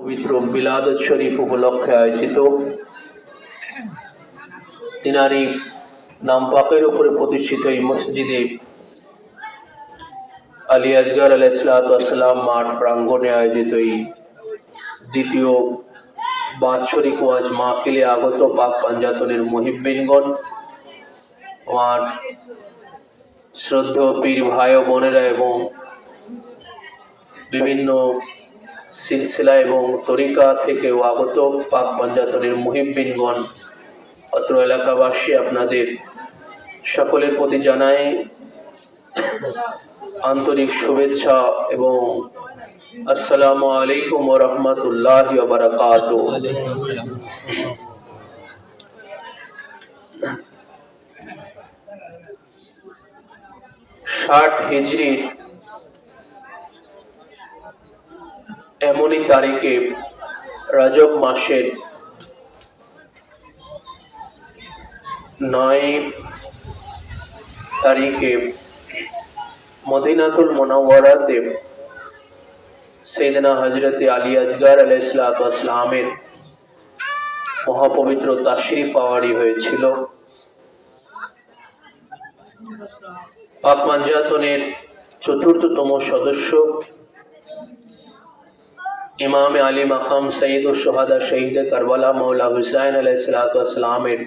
পবিত্র বিলাদত শরীফ উপলক্ষে আয়োজিত তিনারি নাম পাকের উপরে প্রতিষ্ঠিত এই মসজিদে আলী আসগর আলাইহিসসালাম মাঠ প্রাঙ্গণে আয়োজিত এই দ্বিতীয় বাৎসরিক ওয়াজ মাহফিলে আগত পাক পাঞ্জাতনের মুহিব্বিনগণ, আমার শ্রদ্ধেয় পীর ভাই ও বোনেরা এবং বিভিন্ন সিলসিলা এবং তরিকা থেকেও আগত পাক পাঞ্জাতনের মুহিব্বিনগণ, অত্র এলাকাবাসী, আপনাদের সকলের প্রতি জানাই আন্তরিক শুভেচ্ছা এবং আসসালামু আলাইকুম ওয়া রাহমাতুল্লাহি ওয়া বারাকাতুহু। 60 হিজরির এমনই তারিখে রজব মাসের 9 তারিখে মদিনাতুল মুনাওয়ারাতে সাইয়েদনা হযরত আলী আসগর আলাইহিসসালামের মহাপবিত্র তাশরিফ আওয়ারি হয়েছিল। পাক পাঞ্জাতনের চতুর্থতম সদস্য ইমামে আলী মাকাম সৈয়দুশ শুহাদা শহীদ কারবালা মৌলা হুসাইন আলাইহিসসালামের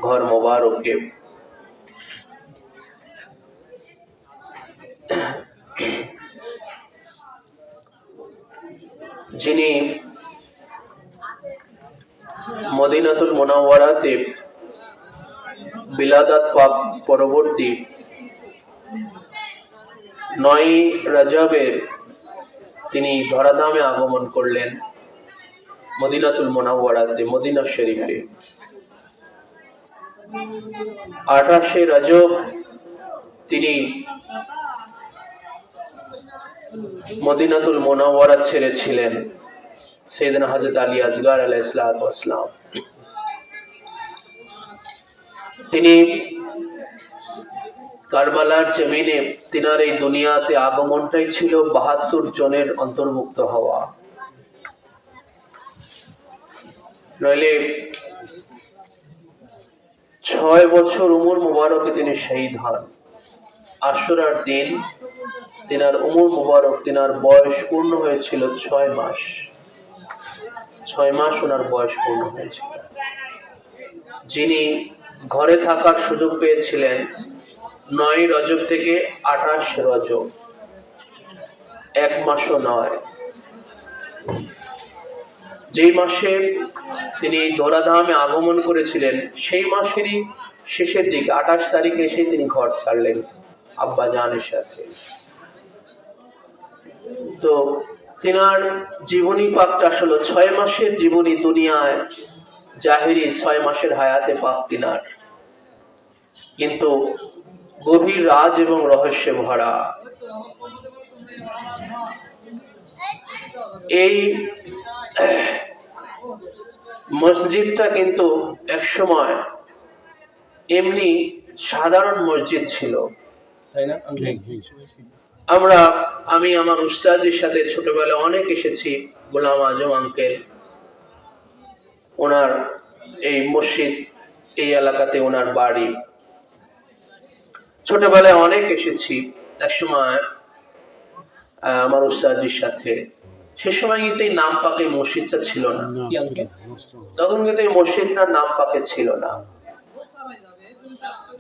ঘর মোবারকে যিনি মদিনাতুল মুনাওয়ারাতে বিলাদাত পাক পরবর্তী 9 রজবে তিনি ধরাধামে আগমন করলেন মদিনাতুল মুনাওয়ারাতে, মদিনা শরীফে। 28 রজব তিনি মদিনাতুল মুনাওয়ারা ছেড়েছিলেন সাইয়েদনা হযরত আলী আসগর আলাইহিসসালাম। তিনি কারবালার জমিনে তিনার এই দুনিয়াতে আগমনটাই ছিল 72 জনের অন্তর্ভুক্ত হওয়া, নইলে 6 বছর উমর মুবারকে তিনি শহীদ হন। আশুরার দিন তিনার উমর মুবারক, তিনার বয়স পূর্ণ হয়েছিল 6 মাস। 6 মাস ওনার বয়স পূর্ণ হয়েছিল। যিনি ঘরে থাকার সুযোগ পেয়েছিলেন 9 রজব থেকে 28 রজব, 1 মাসও নয়। যেই মাসে তিনি ধরাধামে আগমন করেছিলেন সেই মাসেরই শেষের দিকে 28 তারিখে এসে তিনি ঘর ছাড়লেন আব্বা জানের সাথে। তো তিনার জীবনী পাকটা আসলে 6 মাসের জীবনী, দুনিয়ায় জাহেরি 6 মাসের হায়াতে পাক তিনার, কিন্তু গভীর রাজ এবং রহস্যে ভরা। এই মসজিদটা কিন্তু একসময় এমনি সাধারণ মসজিদ ছিল, তাই না? আমি আমার উস্তাদের সাথে ছোটবেলায় অনেক এসেছি। গোলাম আজম আঙ্কেল, ওনার এই মসজিদ, এই এলাকাতে ওনার বাড়ি। ছোটবেলায় অনেক এসেছি একসময় আমার উস্তাদের সাথে। সে সময় কিন্তু এই নাম পাকে মসজিদটা ছিল না, তখন কিন্তু এই মসজিদটার নাম পাকে ছিল না।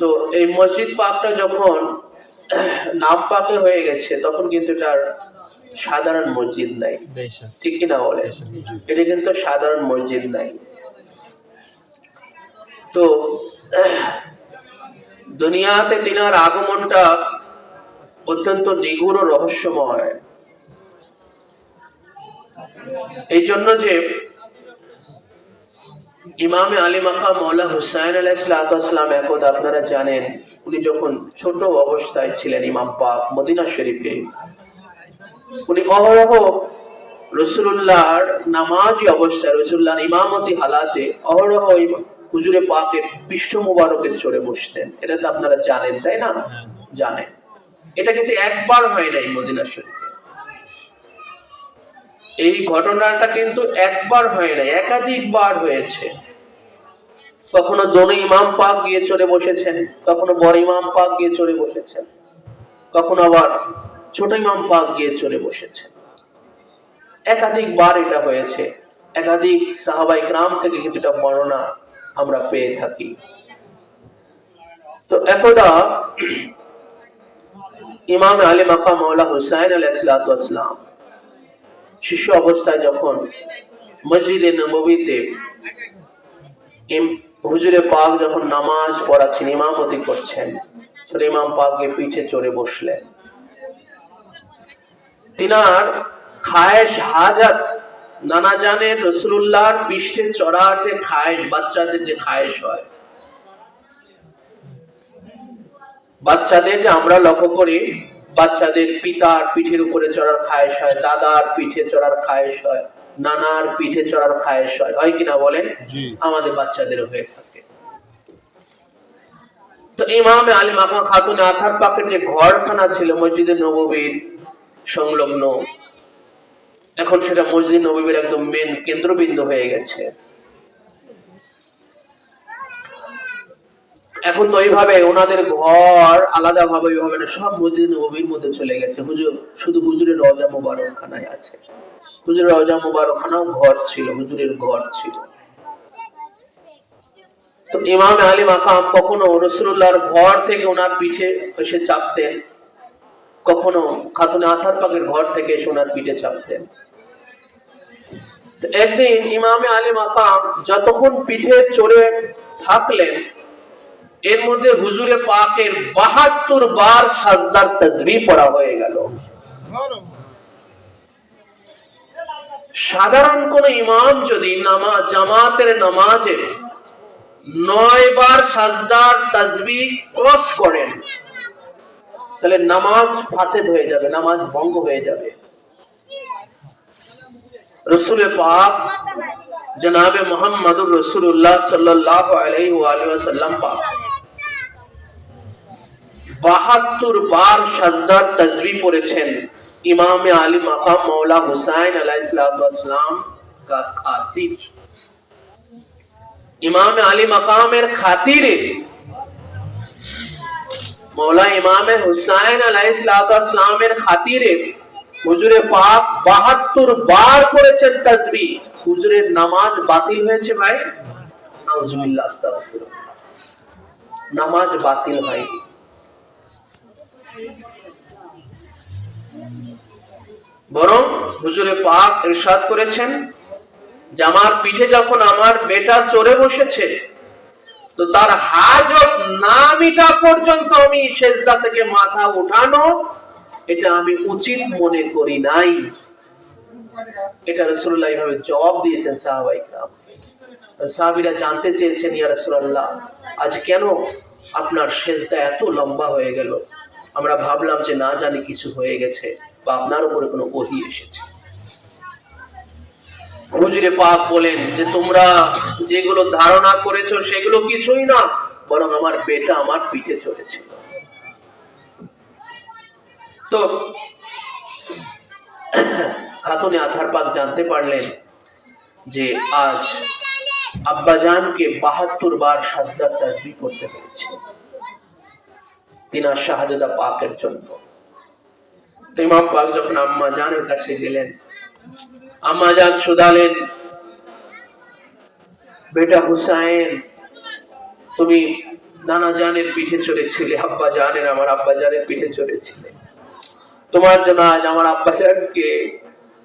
তো এই মসজিদ পাকটা যখন নাম পাকে হয়ে গেছে, তখন কিন্তু এটার সাধারণ মসজিদ নাই, ঠিক কিনা বলে? এটা কিন্তু সাধারণ মসজিদ নাই। তো দুনিয়াতে তিনার আগমনটা অত্যন্ত নিগূঢ় রহস্যময়। এই জন্য যে ইমামে আলী মাকাম মৌলা হুসাইন আলাইহিসসালাম, একদা আপনারা জানেন, উনি যখন ছোট অবস্থায় ছিলেন ইমাম পাক মদিনা শরীফে, উনি অহরহ রাসূলুল্লাহর নামাজি অবস্থায়, রাসূলুল্লাহর ইমামতি হালাতে অহরহ হুজুরে পাকের পৃষ্ঠ মুবারকে চড়ে বসতেন। এটা তো আপনারা জানেন, তাই না? জানেন। এটা কিন্তু একবার হয় নাই মদিনা শরীফে। এই ঘটনাটা কিন্তু একবার হয় না, একাধিকবার হয়েছে। কখনো দোনো ইমাম পাক গিয়ে চড়ে বসেছেন, কখনো বড় ইমাম পাক গিয়ে চড়ে বসেছেন, কখনো আবার ছোট ইমাম পাক গিয়ে চড়ে বসেছেন। একাধিকবার এটা হয়েছে। একাধিক সাহাবায়ে কেরাম থেকে কিন্তু এটা বর্ণনা আমরা পেয়ে থাকি। তো একদা ইমাম আলী মাকাম মাওলা হুসাইন আলাইহিস সালাম শিশু অবস্থায় যখন মসজিদে নববীতে হুজুরে পাক যখন নামাজ পড়াচ্ছেন, ইমামতি করছেন, ছোট ইমাম পাকে পিঠে চড়ে বসলেন। তিনার খায়েশ হাজাত, নানা জানের রাসূলুল্লাহর পৃষ্ঠে চড়ার যে খায়েশ, বাচ্চাদের যে খায়েশ হয়, বাচ্চাদের যে আমরা লক্ষ্য করি বাচ্চাদের পিতার পিঠের উপরে চড়ার খায়েশ হয়, দাদার পিঠে চড়ার খায়েশ হয়, নানার পিঠে চড়ার খায়েশ হয়, হয় কিনা বলেন? আমাদের বাচ্চাদেরও হয়ে থাকে। তো ইমাম আলী মাকাম খাতুনে আথার পাকের যে ঘরখানা ছিল মসজিদে নববীর সংলগ্ন, এখন সেটা মসজিদ নববীর একদম মেন কেন্দ্রবিন্দু হয়ে গেছে। এখন তো এইভাবে ওনাদের ঘর আলাদা ভাবে ওইভাবে না, সব মসজিদ নববীর মধ্যে চলে গেছে। হুজুর শুধু হুজুরের রওজা মুবারকখানায় আছে। হুজুরের রওজা মুবারকখানাও ঘর ছিল, হুজুরের ঘর ছিল। তো ইমাম আলী মাকাম কখনো রাসূলুল্লাহর ঘর থেকে ওনার পিঠে এসে চাপতেন, কখনো খাতুনে আথার পাকের ঘর থেকে এসে ওনার পিঠে চাপতেন। একদিন ইমাম আলী মাকাম যতক্ষণ পিঠে চড়ে থাকলেন, এর মধ্যে হুজুরে পাকের ৭২ বার সাজদার তাসবিহ পড়া হয়ে গেল। সাধারণ কোন ইমাম যদি নামাজ জামাতের নামাজে ৯ বার সাজদার তাসবিহ ক্রস করেন, তাহলে নামাজ ফাসেদ হয়ে যাবে, নামাজ ভঙ্গ হয়ে যাবে। রাসূল পাক জনাবে মুহাম্মদুর রাসূলুল্লাহ সাল্লাল্লাহু আলাইহি ওয়াসাল্লাম পাক ৭২ বার সাজদার তাসবিহ পড়েছেন ইমাম আলী মাকাম মাওলা হুসাইন আলাইহিসসালাম का খাতির। ইমাম আলী মাকামের খাতিরে মৌলা ইমাম হুসাইন আলাইহিসসালামের খাতিরে হুজুরে পাক ৭২ বার পড়েছেন তাসবিহ। হুজুরের নামাজ বাতিল হয়েছে ভাই? নাউজুবিল্লাহ, আস্তাগফিরুল্লাহ। নামাজ বাতিল হয়নি। বরং হুজুরে পাক ইরশাদ করেছেন যে আমার পিঠে যখন আমার বেটা চড়ে বসেছে, তো তার হাজত না মিটা পর্যন্ত আমি সেজদা থেকে মাথা উঠানো এটা আমি উচিত মনে করি নাই। এটা রাসূলুল্লাহ এইভাবে জবাব দিয়েছেন সাহাবায়ে কেরাম। সাহাবীরা জানতে চেয়েছেন, ইয়া রাসূলুল্লাহ, আজ কেন আপনার সেজদা এত লম্বা হয়ে গেল? আমরা ভাবলাম যে না জানি কিছু হয়ে গেছে বা আপনার উপরে কোনো ওহী এসেছে। হুজুরে পাক বলেন যে তোমরা যেগুলো ধারণা করেছো সেগুলো কিছুই না, বরং আমার বেটা আমার পিঠে চড়েছিল। তো খাতুনে আথার পাক জানতে পারলেন যে আজ আব্বাজানকে ৭২ বার সাজদার তাসবিহ করতে হয়েছে তিনার শাহজাদা পাকের জন্য। তো ইমাম পাক যখন আম্মা জানের কাছে গেলেন, আম্মা জান শুধালেন, বেটা হুসাইন, তুমি নানা জানের পিঠে চড়েছিলে, আব্বা জানের, আমার আব্বা জানের পিঠে চড়েছিলে, তোমার জন্য আজ আমার আব্বা জানকে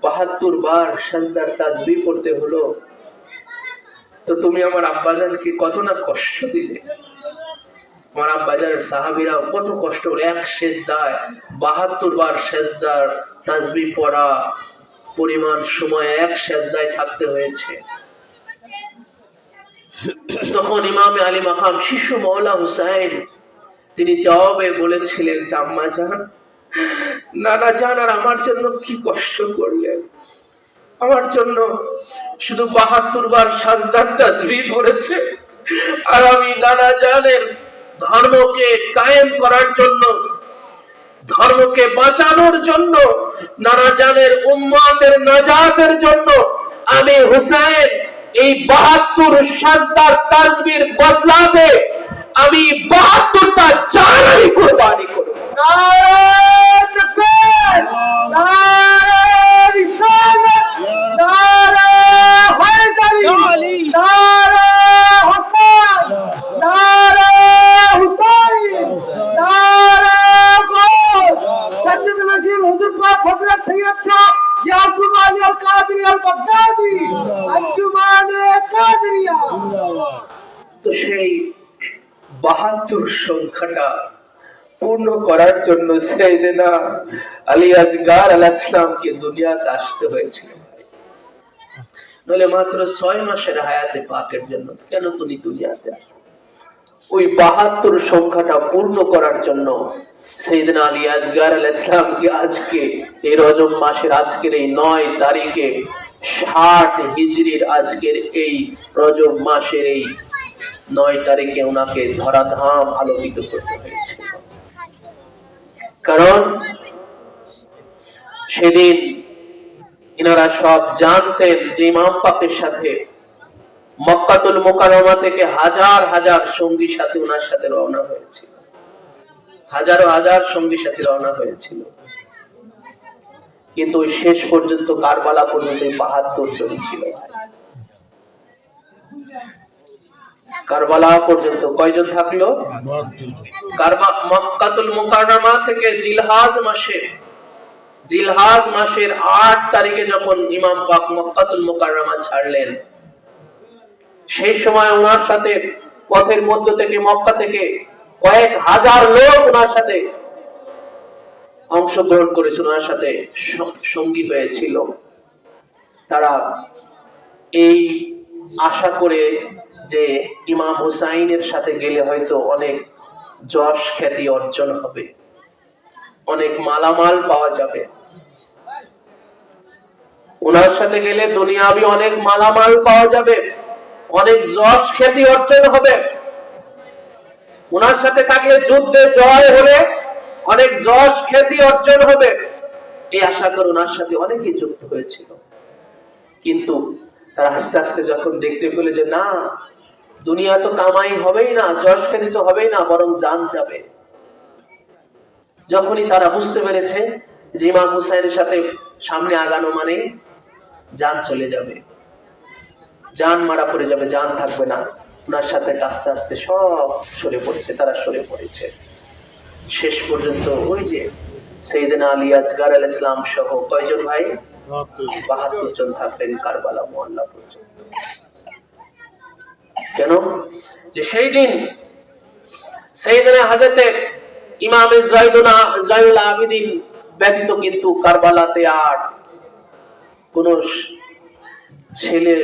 ৭২ বার সাজদার তাসবিহ করতে হলো, তো তুমি আমার আব্বা জানকে কত না কষ্ট দিলে। আমার আব্বা জানের সাহাবীরা কত কষ্ট হলো, এক সেজদায় ৭২ বার সেজদার তাসবিহ পড়া পরিমাণ সময় এক সেজদায় থাকতে হয়েছে। তখন ইমাম আলী মাকাম শিশু মাওলা হুসাইন তিনি জবাবে বলেছিলেন, আম্মা জান, নানা জান আর আমার জন্য কি কষ্ট করলেন, আমার জন্য শুধু ৭২ বার সাজদার তাসবিহ পড়েছে, আর আমি নানা জানের ধর্মকে কায়েম করার জন্য ধর্মকে বাঁচানোর জন্য, নানা জানের উম্মতের নাজাতের জন্য আমি হুসাইন এই 72 সাজদার তাসবির বদলাতে আমি 72টা জান আমি কুরবানি করব। নারে তাকবীর, নারে রিসালাত, নারে হায়দারি, নারে হাসান, নারে হুসাইন, নারে গৌস। সজ্জদ নশীর হুজুর পাক হযরত সৈয়দ শাহ ইয়াসুফ আলী আল কাদরি আল বাগদাদি আঞ্জুমানে কাদরিয়া। তো সেই 72 সংখ্যাটা পূর্ণ করার জন্য সাইয়েদনা আলী আসগর আলাইহিস সালামকে দুনিয়াতে আসতে হয়েছিল। নইলে মাত্র 6 মাসের হায়াতে পাকের জন্য কেন তুমি দুনিয়াতে আসলে? ওই 72 সংখ্যাটা পূর্ণ করার জন্য সাইয়েদনা আলী আসগর আলাইহিস সালামকে আজকে এই রজব মাসের আজকের এই 9 তারিখে 60 হিজরির আজকের এই রজব মাসের এই 9 তারিখে ওনাকে ধরাধাম আলোকিত করতে হয়েছে। কারণ সেদিন ইনারা সব জানতেন যে ইমাম পাকের সাথে মক্কাতুল মুকাররমা থেকে হাজার হাজার সঙ্গী সাথী ওনার সাথে রওনা হয়েছিল, হাজারো হাজার সঙ্গী সাথী রওনা হয়েছিল, কিন্তু ওই শেষ পর্যন্ত কারবালা পর্যন্ত 72 জন ছিল। কারবালা পর্যন্ত কয়জন থাকলো? মক্কাতুল মুকাররমা থেকে জিলহাজ মাসের 8 তারিখে যখন ইমাম পাক মক্কাতুল মুকাররমা ছাড়লেন, সেই সময় ওনার সাথে পথের মধ্য থেকে মক্কা থেকে কয়েক হাজার লোক ওনার সাথে অংশগ্রহণ করেছিল, ওনার সাথে সঙ্গী হয়েছিল। তারা এই আশা করে যে ইমাম হুসাইনের সাথে গেলে হয়তো অনেক যশ খ্যাতি অর্জন হবে, অনেক মালামাল পাওয়া যাবে, ওনার সাথে গেলে দুনিয়াবি অনেক মালামাল পাওয়া যাবে, অনেক যশ খ্যাতি অর্জন হবে, ওনার সাথে থাকলে যুদ্ধে জয় হলে অনেক যশ খ্যাতি অর্জন হবে, এই আশা করে ওনার সাথে অনেকেই যুক্ত হয়েছিল। কিন্তু তার আস্তে আস্তে যখন দেখতে পেলে যে না, দুনিয়া তো কামাই হবেই না, যশ খ্যাতি তো হবেই না, বরং জান যাবে, যখনই তারা বুঝতে পেরেছে যে ইমাম হুসাইনের সাথে সামনে আগানো মানে জান চলে যাবে, জান মারা পড়ে যাবে, জান থাকবে না, ওনার সাথে আস্তে আস্তে সব সরে পড়েছে, তারা সরে পড়েছে। শেষ পর্যন্ত ওই যে সাইয়েদনা আলী আসগর আলাইহিস সালাম সহ কয়জন ভাই? 72 জন থাকলেন কারবালা মহল্লা পর্যন্ত। কেন? যে সেই দিন সাইয়েদনা হযরতে ইমাম জয়নুল আবেদিন ব্যতীত কিন্তু কারবালাতে আর কোন ছেলে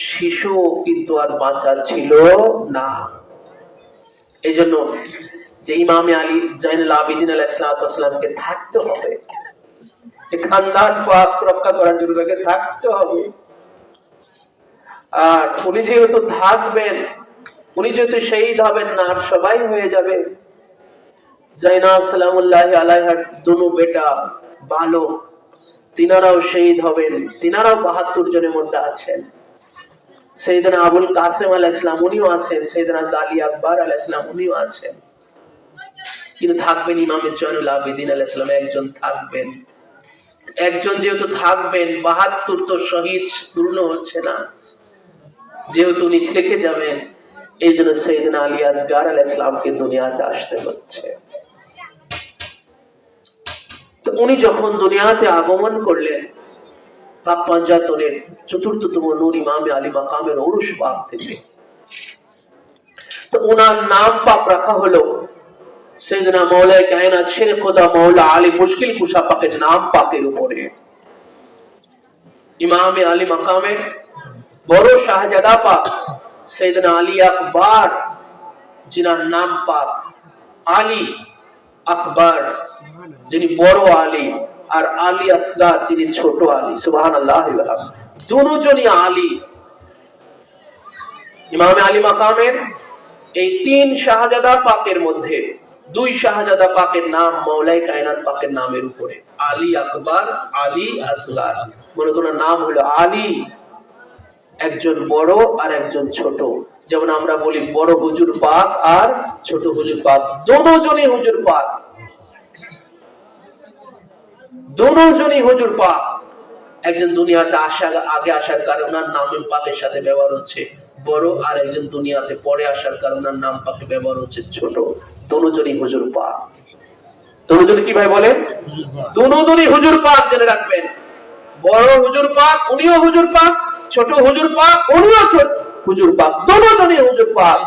শিশু কিন্তু আর বাঁচা ছিল না। এই জন্য যে ইমামে আলী জয়নুল আবেদিন আলাইহিস সালামকে থাকতে হবে, খানদান পাক রক্ষা করার জন্য তাকে থাকতে হবে। আর উনি যেহেতু থাকবেন, উনি যেহেতু শহীদ হবেন না, আর সবাই হয়ে যাবে। জাইনাব সালামুল্লাহি আলাইহার দুনো বেটা বালক, তিনারাও শহীদ হবেন, তিনারাও 72 জনের মধ্যে আছেন। সাইয়েদনা আবুল কাসেম আলাইহিস সালাম উনিও আছেন, সাইয়েদনা আলী আকবর আলাইহিস সালাম উনিও আছেন, কিন্তু থাকবেন ইমাম জয়নুল আবেদিন আলাইহিস সালাম একজন থাকবেন। একজন যেহেতু থাকবেন, 72 তো শহীদ পূর্ণ হচ্ছে না, যেহেতু উনি থেকে যাবেন, এই জন্য সাইয়েদনা আলী আসগর আলাইহিস সালামকে দুনিয়াতে আসতে হচ্ছে। তো উনি যখন দুনিয়াতে আগমন করলেন পাক পাঞ্জাতনের ৪র্থতম নূর ইমামে আলী মাকামের ওরস পাক থেকে, তো ওনার নাম পাক রাখা হলো সাইয়েদনা মাওলায়ে কায়নাত শেরে খোদা মাওলা আলী মুশকিল কুশা পাকের নাম পাকের উপরে। ইমামে আলী মাকামে বড় শাহজাদা পাক সাইয়েদনা আলী আকবর, যিনার নাম পাক আলী আকবর, যিনি বড় আলী, আর আলী আসগর যিনি ছোট আলী। সুবহানাল্লাহ, দুজনই আলী। ইমামে আলী মাকামের এই 3 শাহজাদা পাকের মধ্যে দুই শাহজাদা পাকের নাম মাওলাই কায়নাত পাকের নামের উপরে, আলী আকবর, আলী আসগার। মানে ওনার নাম হলো আলী, একজন বড় আর একজন ছোট। যেমন আমরা বলি বড় হুজুর পাক আর ছোট হুজুর পাক, দুজনই হুজুর পাক, দুজনই হুজুর পাক। একজন দুনিয়াতে আগে আসার কারণে ওনার নাম পাকের সাথে ব্যবহার হচ্ছে বড়, আর একজন দুনিয়াতে পরে আসার কারণে ওনার নাম পাকে ব্যবহার হচ্ছে ছোট। দুজনই হুজুর পাক। দুজনই কি ভাই বলেন? দুজনই হুজুর পাক, জেনে রাখবেন। বড় হুজুর পাক উনিও হুজুর পাক, ছোট হুজুর পাক উনিও হুজুর পাক, দুজনই হুজুর পাক।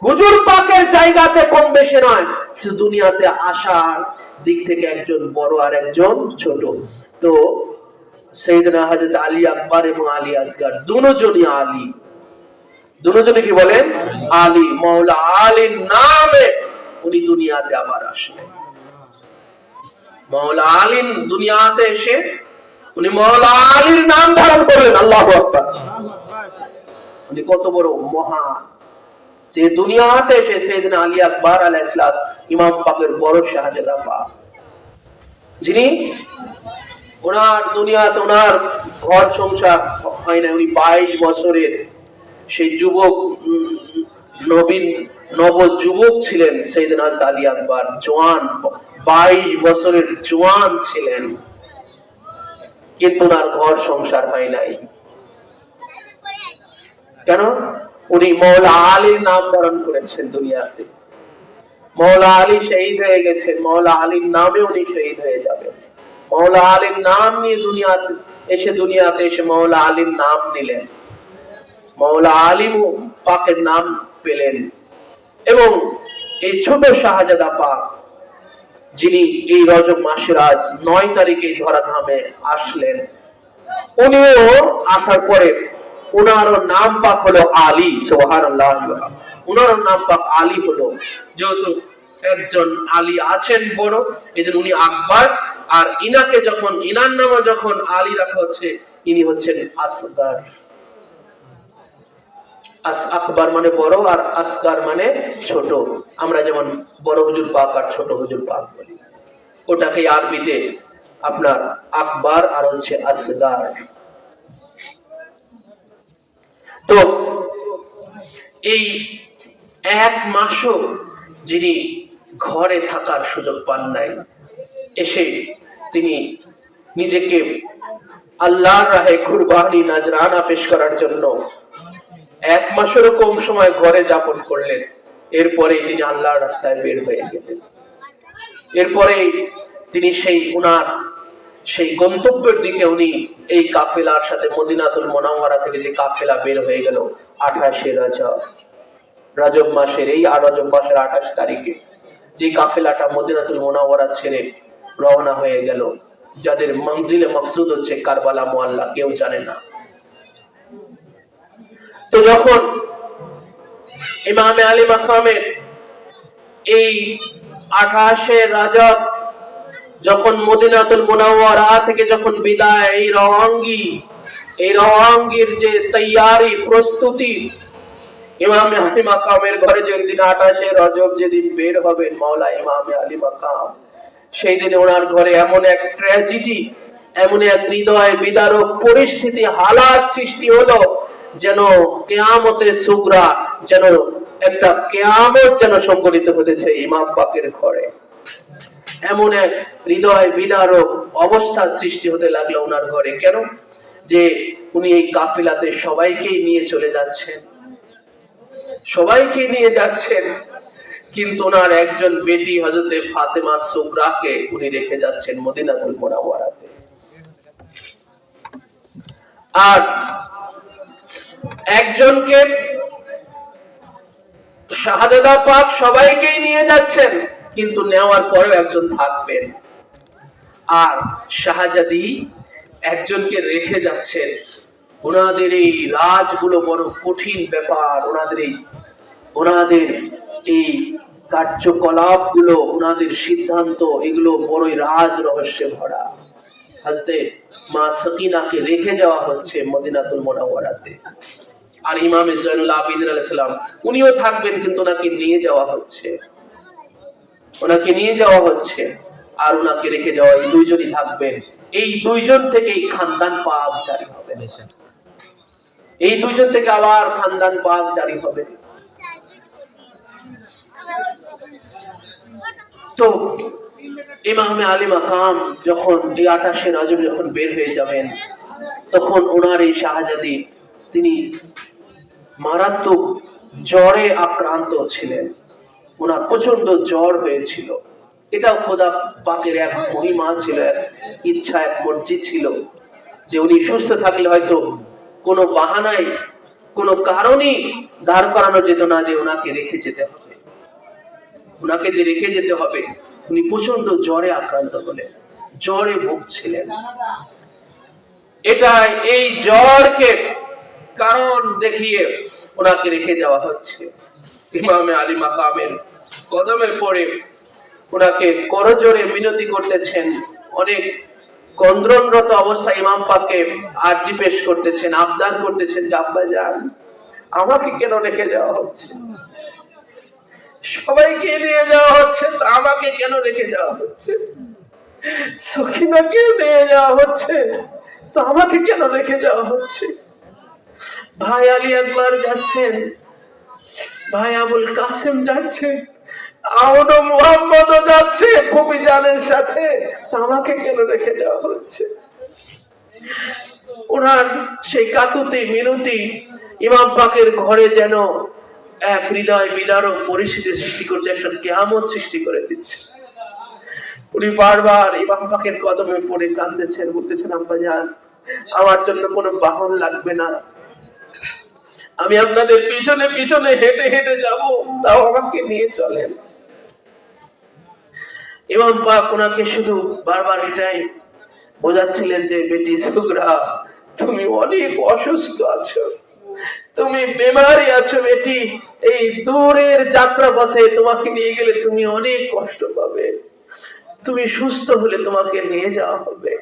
হুজুর পাকের জায়গাতে কম বেশি নয়, শুধু দুনিয়াতে আসার দিক থেকে একজন বড় আর একজন ছোট। তো সাইয়েদনা হযরত আলী আকবর এবং আলী আসগর দুজনই আলী, দুজনই কি বলেন? আলী। মাওলা আলীর নামে উনি দুনিয়াতে আবার আসলেন। মাওলা আলী দুনিয়াতে এসে উনি মাওলা আলীর নাম ধারণ করলেন। আল্লাহু আকবার। উনি কত বড় মহান, যে দুনিয়াতে এসে সাইয়েদনা আলী আকবর আলাইহিস সালাম ইমাম পাকের বড় শাহজাদা পাক, যিনি ওনার দুনিয়াতে ওনার ঘর সংসার হয় না, উনি 22 বছরের সেই যুবক, নব যুবক ছিলেন সাইয়েদনা আলী আকবর, জওয়ান, 22 বছরের জওয়ান ছিলেন, কিন্তু ওনার ঘর সংসার হয় নাই। কেন? উনি মাওলা আলীর নাম ধারণ করেছেন দুনিয়াতে। মাওলা আলী শহীদ হয়ে গেছেন, মাওলা আলীর নামে উনি শহীদ হয়ে যাবেন। মাওলা আলীর নাম নিয়ে দুনিয়াতে এসে মাওলা আলীর নাম নিলেন, মাওলা আলী পাকের নাম পেলেন। এবং এই ছোট শাহজাদা পাক, যিনি এই রজব মাসের আজ 9 তারিখে ধরাধামে আসলেন, উনিও আসার পরে উনারও নাম পাক হলো আলী। সুবহানাল্লাহ। উনারও নাম পাক আলী হলো, যেহেতু একজন আলী আছেন বড়, এজন্য উনি আকবর। আর ইনাকে যখন ইনার নামে যখন আলী রাখা হচ্ছে, ইনি হচ্ছেন আসগার। আকবর মানে বড় আর আসগার মানে ছোট। আমরা যেমন বড় হুজুর পাক আর ছোট হুজুর পাক বলি, ওটাকে আরবিতে আপনার আকবর আর হচ্ছে আসগার। তো এই এক মাসও যিনি ঘরে থাকার সুযোগ পান নাই, এসে তিনি নিজেকে আল্লাহর রাহে কুরবানি নাজরানা পেশ করার জন্য 1 মাসেরও কম সময় ঘরে যাপন করলেন। এরপরে তিনি আল্লাহর রাস্তায় বের হয়ে গেলেন। এরপরে তিনি সেই গন্তব্যের দিকে উনি এই কাফেলার সাথে মদিনাতুল মুনাওয়ারা থেকে যে কাফেলা বের হয়ে গেল 28শে রজব মাসের, এই রজব মাসের 28 তারিখে যে কাফেলাটা মদিনাতুল মুনাওয়ারা ছেড়ে রওনা হয়ে গেল, যাদের মঞ্জিলে মকসুদ হচ্ছে কারবালা মুআল্লা, কেউ জানে না। তো যখন ইমামে আলী মাকামের এই 28শে রজব যখন মদিনাতুল মুনাওয়ারা থেকে যখন বিদায়, এই রওয়াঙ্গির যে তৈয়ারি প্রস্তুতি, ইমামে আলী মাকামের ঘরে যেদিন 28শে রজব যেদিন বের হবেন মাওলা ইমামে আলী মাকাম, সেই দিনে ওনার ঘরে এমন এক ট্র্যাজেডি, এমন এক হৃদয় বিদারক পরিস্থিতি, হালাত সৃষ্টি হলো, যেন কিয়ামতে সুগরা, যেন একটা কিয়ামত যেন সংঘটিত হতেছে ইমাম পাকের ঘরে। এমন এক হৃদয় বিদারক অবস্থা সৃষ্টি হতে লাগলো ওনার ঘরে। কেন? যে উনি এই কাফেলাতে সবাইকে নিয়ে চলে যাচ্ছেন, সবাইকে নিয়ে যাচ্ছেন, কিন্তু ওনার একজন বেটি হযরতে ফাতেমা সুগরাকে উনি রেখে যাচ্ছেন মদিনাতুল মুনাওয়ারাতে। আর একজনকে শাহজাদা পাক সবাইকে নিয়ে যাচ্ছেন, কিন্তু নেওয়ার পরেও একজন থাকবেন। আর শাহজাদি একজনকে রেখে যাচ্ছেন। ওনাদের এই রাজগুলো বড় কঠিন ব্যাপার, ওনাদের এই কার্যকলাপ গুলো, ওনাদের সিদ্ধান্ত, এগুলো বড়ই রাজ রহস্যে ভরা। হযরতে মা সাকিনাকে রেখে যাওয়া হচ্ছে মদিনাতুল মুনাওয়ারাতে। আর ইমাম জয়নুল আবেদিন আলাইহিস সালাম উনিও থাকবেন, কিন্তু ওনাকে নিয়ে যাওয়া হচ্ছে, আর ওনাকে রেখে যাওয়া এই দুইজনই থাকবেন। এই দুইজন থেকেই খানদান পাক জারি হবে, এই দুইজন থেকে আবার খানদান পাক জারি হবে। তো ইমামে আলী মাকাম যখন এই 28 রজব যখন বের হয়ে যাবেন, তখন ওনার এই শাহজাদি তিনি মারাত্মক জ্বরে আক্রান্ত ছিলেন, ওনার প্রচন্ড জ্বর হয়েছিল। এটা খোদা পাকের এক মহিমা ছিল, এক ইচ্ছা, এক মর্জি ছিল যে উনি সুস্থ থাকলে হয়তো কোনো বাহানায় কোনো কারণে দাঁড় করানো যেত না যে ওনাকে রেখে যেতে হবে, ওনাকে যে রেখে যেতে হবে। উনি প্রচন্ড জ্বরে আক্রান্ত হলেন, জ্বরে ভুগছিলেন। এটাই এই জ্বরকে কারণ দেখিয়ে ওনাকে রেখে যাওয়া হচ্ছে। ইমামে আলী মাকামের কদমে পড়ে ওনাকে করজোরে মিনতি করতেছেন, অনেক কন্দ্রনরত অবস্থায় ইমাম পাককে আরজি পেশ করতেছেন, আবদার করতেছেন যে আব্বা জান, আমাকে কেন রেখে যাওয়া হচ্ছে? সবাইকে নিয়ে যাওয়া হচ্ছে, তো আমাকে কেন রেখে যাওয়া হচ্ছে? সখিনাকে নিয়ে যাওয়া হচ্ছে, তো আমাকে কেন রেখে যাওয়া হচ্ছে? ভাই আলী আকবর যাচ্ছেন, ভাই আবুল কাসেম যাচ্ছে, আউন মোহাম্মদ যাচ্ছে কবি জানের সাথে, তো আমাকে কেন রেখে যাওয়া হচ্ছে? ওনার সেই কাকুতি মিনতি ইমাম পাকের ঘরে যেন এক হৃদয় বিদারক পরিস্থিতি সৃষ্টি করছে, একটা কিয়ামত সৃষ্টি করে দিচ্ছে। উনি বারবার ইমাম পাকের কদমে পড়ে কাঁদতেছেন, বলতেছেন আব্বা জান, আমার জন্য কোনো বাহন লাগবে না, আমি আপনাদের পিছনে পিছনে হেঁটে হেঁটে যাব, তাও আমাকে নিয়ে চলেন। ইমাম পাক ওনাকে শুধু বারবার এটাই বোঝাচ্ছিলেন যে বেটি সুগরা, তুমি অনেক অসুস্থ আছো, তুমি বেমারি আছো বেটি, এই দূরের যাত্রা পথে তোমাকে নিয়ে গেলে তুমি অনেক কষ্ট পাবে, তুমি সুস্থ হলে তোমাকে নিয়ে যাওয়া হবে।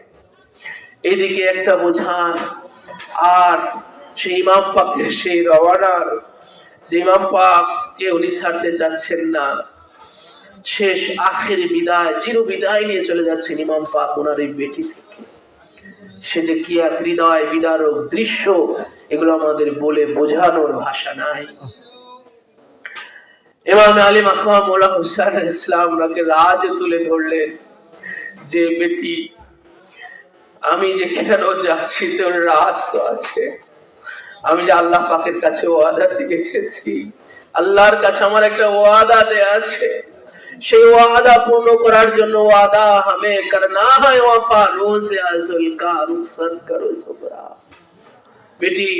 এদিকে একটা বোঝান, আর সেই ইমাম পাকের সেই রওয়ানার যে ইমাম পাককে উনি ছাড়তে চাচ্ছেন না, শেষ আখেরি বিদায়, চির বিদায় নিয়ে চলে যাচ্ছেন ইমাম পাক ওনার এই বেটি থেকে। সে যে কি এক হৃদয় বিদারক দৃশ্য, এগুলো আমাদের বলে বোঝানোর ভাষা নাই। ইমাম আলী মাকাম মোল্লা হুসাইন ইসলাম ওনাকে রাজ তুলে ধরলেন যে বেটি, আমি যে কেন যাচ্ছি তোর রাজ তো আছে, আমি যে আল্লাহ পাকের কাছে ওয়াদা দিয়ে এসেছি, আল্লাহর কাছে আমার একটা ওয়াদা দেয়া আছে, সেই ওয়াদা পূর্ণ করার জন্য ওয়াদা হামে করনা है वफा रोज अज़ल का रुखसत करो सुगरा। বেটি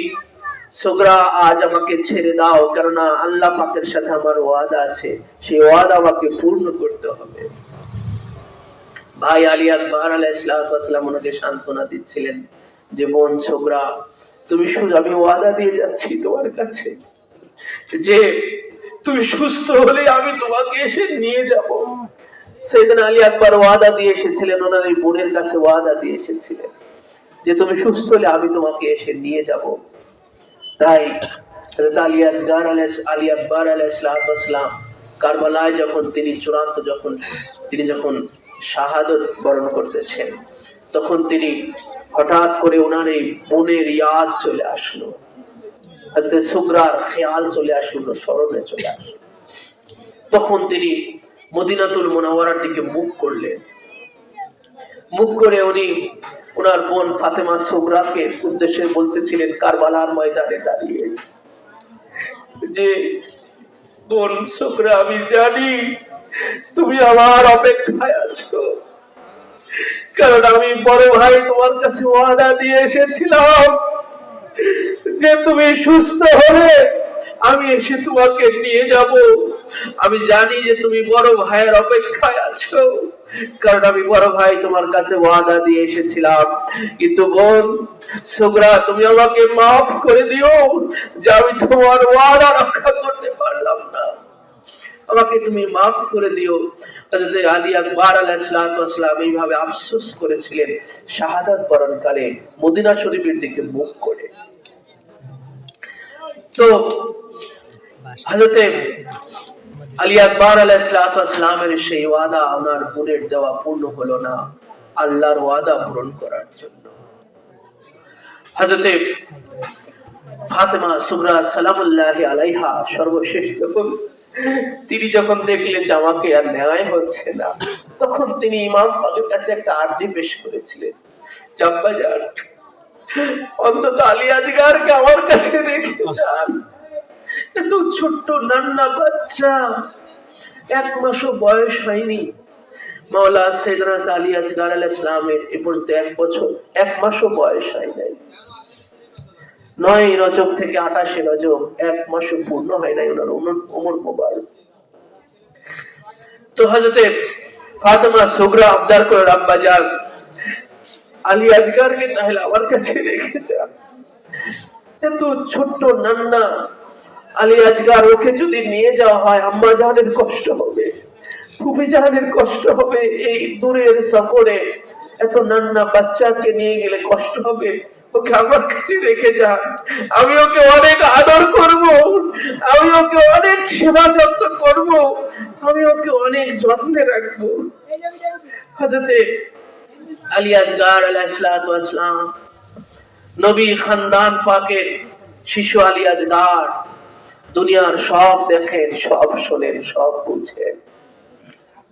সুগরা, আজ আমাকে ছেড়ে দাও, কারণ আল্লাহ পাকের সাথে আমার ওয়াদা আছে, সেই ওয়াদা আমাকে পূর্ণ করতে হবে। ভাই আলী আকবর আলাইহিস সালাম ওনাকে সান্ত্বনা দিচ্ছিলেন যে বোন সুগরা, তুমি শুধু, আমি ওয়াদা দিয়ে যাচ্ছি তোমার কাছে যে তুমি সুস্থ হলে আমি তোমাকে এসে নিয়ে যাব। সাইয়েদনা আলী আকবর ওয়াদা দিয়ে এসেছিলেন, ওনার এই বোনের কাছে ওয়াদা দিয়ে এসেছিলেন যে তুমি সুস্থ হলে আমি তোমাকে এসে নিয়ে যাব। তাই হযরত আলী আকবর আলাইহিস সালাম কারবালায় যখন তিনি চূড়ান্ত যখন শাহাদত বরণ করতেছেন, তখন তিনি হঠাৎ করে ওনার এই বোনের ইয়াদ চলে আসলো, হযরত সুগরার খেয়াল চলে আসলো, স্মরণে চলে আসলো। তখন তিনি মদিনাতুল মুনাওয়ারার দিকে মুখ করলেন, মুখ করে উনি ওনার বোন ফাতেমা সুগরাকে উদ্দেশ্যে বলতেছিলেন কারবালার ময়দানে দাঁড়িয়ে যে বোন সুগরা, আমি জানি তুমি আমার অপেক্ষায় আছো, কারণ আমি বড় ভাই তোমার কাছে ওয়াদা দিয়ে এসেছিলাম যে তুমি সুস্থ হলে আমি এসে তোমাকে নিয়ে যাব। আমি জানি যে তুমি বড় ভাইয়ের অপেক্ষায় আছো, কারণ আমি বড় ভাই তোমার কাছে ওয়াদা দিয়ে এসেছিলাম। কিন্তু বোন সুগরা, তুমি আমাকে মাফ করে দিও যে আমি তোমার ওয়াদা রক্ষা করতে পারলাম না, আমাকে তুমি মাফ করে দিও। হযরত আলী আকবর আলাইহিস সালাম এইভাবে আফসোস করেছিলেন শাহাদাত বরণকালে মদিনা শরীফের দিকে মুখ করে। তো হযরতে আলী আকবর আলাইহিসসালামের সেই ওয়াদা ওনার বোনের দেওয়া পূর্ণ হলো না, আল্লাহর ওয়াদা পূরণ করার জন্য হযরতে ফাতেমা সুগরা সালামুল্লাহি আলাইহা সর্বশেষ যখন তিনি যখন দেখলেন যে আমাকে আর ন্যায় হচ্ছে না, তখন তিনি ইমাম পাকের কাছে একটা আরজি পেশ করেছিলেন, আব্বাজান অন্তত আলী আসগরকে আমার কাছে রেখে যান। এত ছোট্ট নান্না বাচ্চা, 1 মাসও বয়স হয়নি। মাওলা সাইয়েদনা আলী আসগর আলাইহিস সালামের এ পর্যন্ত 1 বছর 1 মাসও বয়স হয় নাই। 9 রজব থেকে 28 রজব 1 মাসও পূর্ণ হয় নাই ওনার উমর মোবারক। তো হযরতে ফাতেমা সুগরা আবদার করে, আব্বাজান আলী আসগরকে তাহলে আমার কাছে রেখে যান। এত ছোট্ট নান্না আলী আসগর, ওকে যদি নিয়ে যাওয়া হয় আম্মা জানের কষ্ট হবে, ফুফি জানের কষ্ট হবে, এই দূরের সফরে এত নান্না বাচ্চাকে নিয়ে গেলে কষ্ট হবে, ওকে আমার কাছে রেখে যান। আমি ওকে অনেক আদর করব, আমি ওকে অনেক সেবা যত্ন করব, আমি ওকে অনেক যত্নে রাখবো। হযরতে আলী আসগর আলাইহিস সালাম নবী খানদান পাকের শিশু আলী আসগর, দুনিয়ার সব দেখেন, সব শোনেন, সব বুঝেন।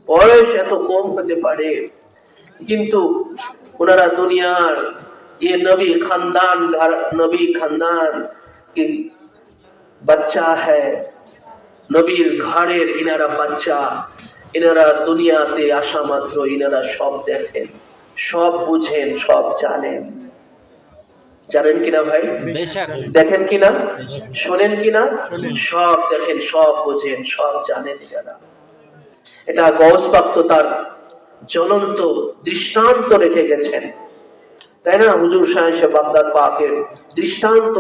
বয়স এত কম হতে পারে, কিন্তু ওনারা দুনিয়ার नबी खानदान की बच्चा है, नबीर घाड़ेर इनारा बच्चा, इनारा दुनियाते आशा मात्र इनारा सब देखें, सब बुझें, सब जानें। জানেন কিনা ভাই? দেখেন কিনা, শোনেন কিনা? সব দেখেন, সব বোঝেন, সব জানেন যারা। এটা গৌস পাক তো তার জ্বলন্ত দৃষ্টান্ত রেখে গেছেন, তাই না? হুজুর শাহ বাগদাদ পাকের দৃষ্টান্ত,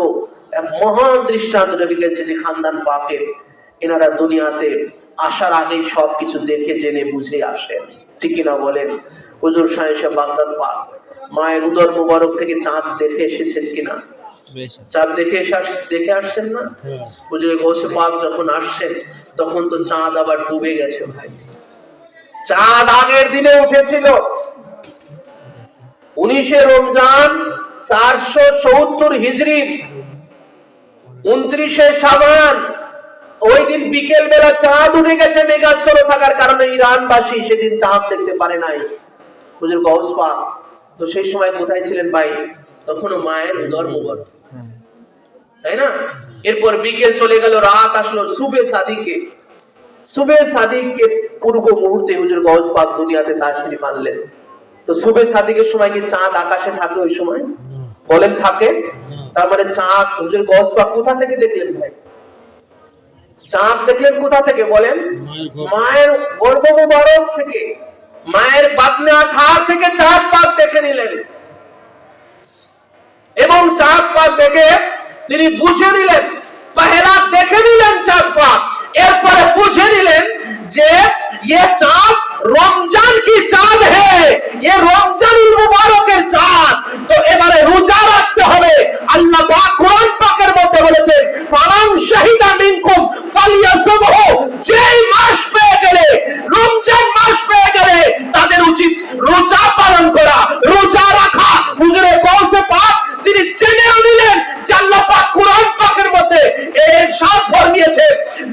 এক মহান দৃষ্টান্ত রেখে গেছে যে খানদান পাকের এনারা দুনিয়াতে আসার আগেই সবকিছু দেখে জেনে বুঝে আসেন, ঠিক কিনা বলেন? হুজুর শাহ বাগদাদ পাক মায়ের উদর মুবারক থেকে চাঁদ দেখে এসেছেন কিনা? চাঁদ দেখে আসছেন না? হুজুর গৌসে পাক যখন আসছেন তখন তো চাঁদ আবার ডুবে গেছে ভাই। চাঁদ আগের দিনে উঠেছিল 19 রমজান 470 হিজরি 29 শাবান, ওই দিন বিকেল বেলা চাঁদ উঠে গেছে মেঘাচ্ছন্ন থাকার কারণে ইরানবাসী সেদিন চাঁদ দেখতে পারে নাই। হুজুর গৌস পাক তো সেই সময় কোথায় ছিলেন ভাই? তখনও মায়ের উদর মুবারক, তাই না? এরপর বিকেল চলে গেল, রাত আসলো, সুবে সাদিকে পূর্ব মুহূর্তে হুজুর গৌস পাক দুনিয়াতে তাশরিফ আনলেন। তো সুবে সাদিকের সময় কি চাঁদ আকাশে থাকে? ওই সময় বলেন থাকে? তার মানে চাঁদ হুজুর গৌস পাক কোথা থেকে দেখলেন ভাই? চাঁদ দেখলেন কোথা থেকে বলেন? মায়ের গর্ভ মুবারক থেকে, মায়ের বাতনে আঠার থেকে চাঁদ পাক দেখে নিলেন, এবং চাঁদ পাক দেখে তিনি বুঝে নিলেন, পহেলা দেখে নিলেন চাঁদ পাক, এরপরে বুঝে নিলেন যে ये चांद रमजान की चांद है, ये रमजान मुबारकेर चांद। तो এবারে রোজা রাখতে হবে। আল্লাহ পাক কোরআন পাকের মধ্যে বলেছেন, ফামান শাহিদা মিনকুম ফালিয়াসুমহু, যেই মাস পেয়ে গেলে, রমজান মাস পেয়ে গেলে তাদের উচিত রোজা পালন করা, রোজা রাখা। হুজুরে গৌসে পাক তিনি জেনেও নিলেন যে আল্লাহ পাক কোরআন পাকের মধ্যে ইরশাদ ফরমিয়েছে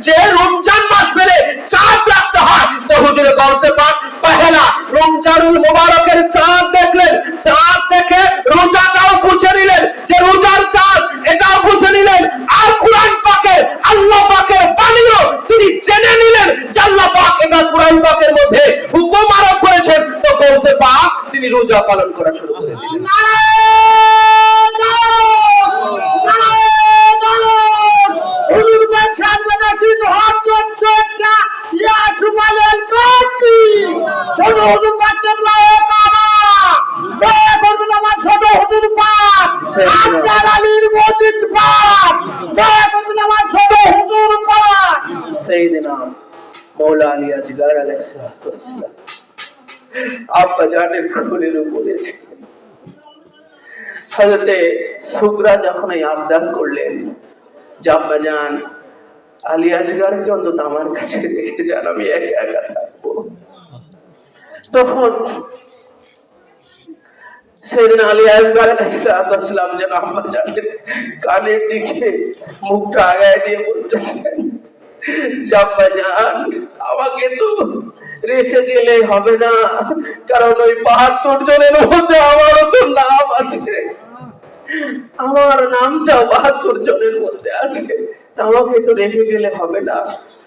যে রমজান মাস পেলে চাঁদ রাখতে হয়। তো হুজুরে গৌসে পাক পহেলা রমজানুল মুবারকের চাঁদ দেখলেন, চাঁদ দেখে রোজাটাও বুঝে নিলেন যে রোজার চাঁদ, এটাও বুঝে নিলেন। আর কোরআন পাকে আল্লাহ পাকের বাণীও তিনি জেনে নিলেন যে আল্লাহ পাক এটা কোরআন পাকের মধ্যে হুকুম আরোপ করেছেন। তো গৌসে পাক তিনি রোজা পালন করা শুরু করে দিলেন। হুজুর বাদশা নাসিদ হক চর্চা ইয়া সুমালাল কাতি ছোট হুজুর বাদশা কাবা দয়া করবেন আমার ছোট হুজুর পাক আব্দুল আলীর মসজিদ পাক, দয়া করবেন আমার ছোট হুজুর পাক সাইয়েদনা মাওলা আলী আসগর আলাইহিস সালাম আপা জানের কোলের উপরে ছিলেন। হযরতে সুগরা যখন এই আবদার করলেন, জাম্মা জান আলী আসগারকে অন্তত আমার কাছে রেখে যান, আমি একা একা থাকবো। তখন সেদিন আলী আসগার আলাইহিসসালাম যেন আম্মা জানের কানের দিকে মুখটা আগায় দিয়ে বলতেছেন, জাম্মা জান আমাকে তো রেখে গেলে হবে না, কারণ ওই ৭২ জনের মধ্যে আমারও তো নাম আছে, আমার নামটা ৭২ জনের মধ্যে আছে, আমাকে তো রেখে গেলে হবে না,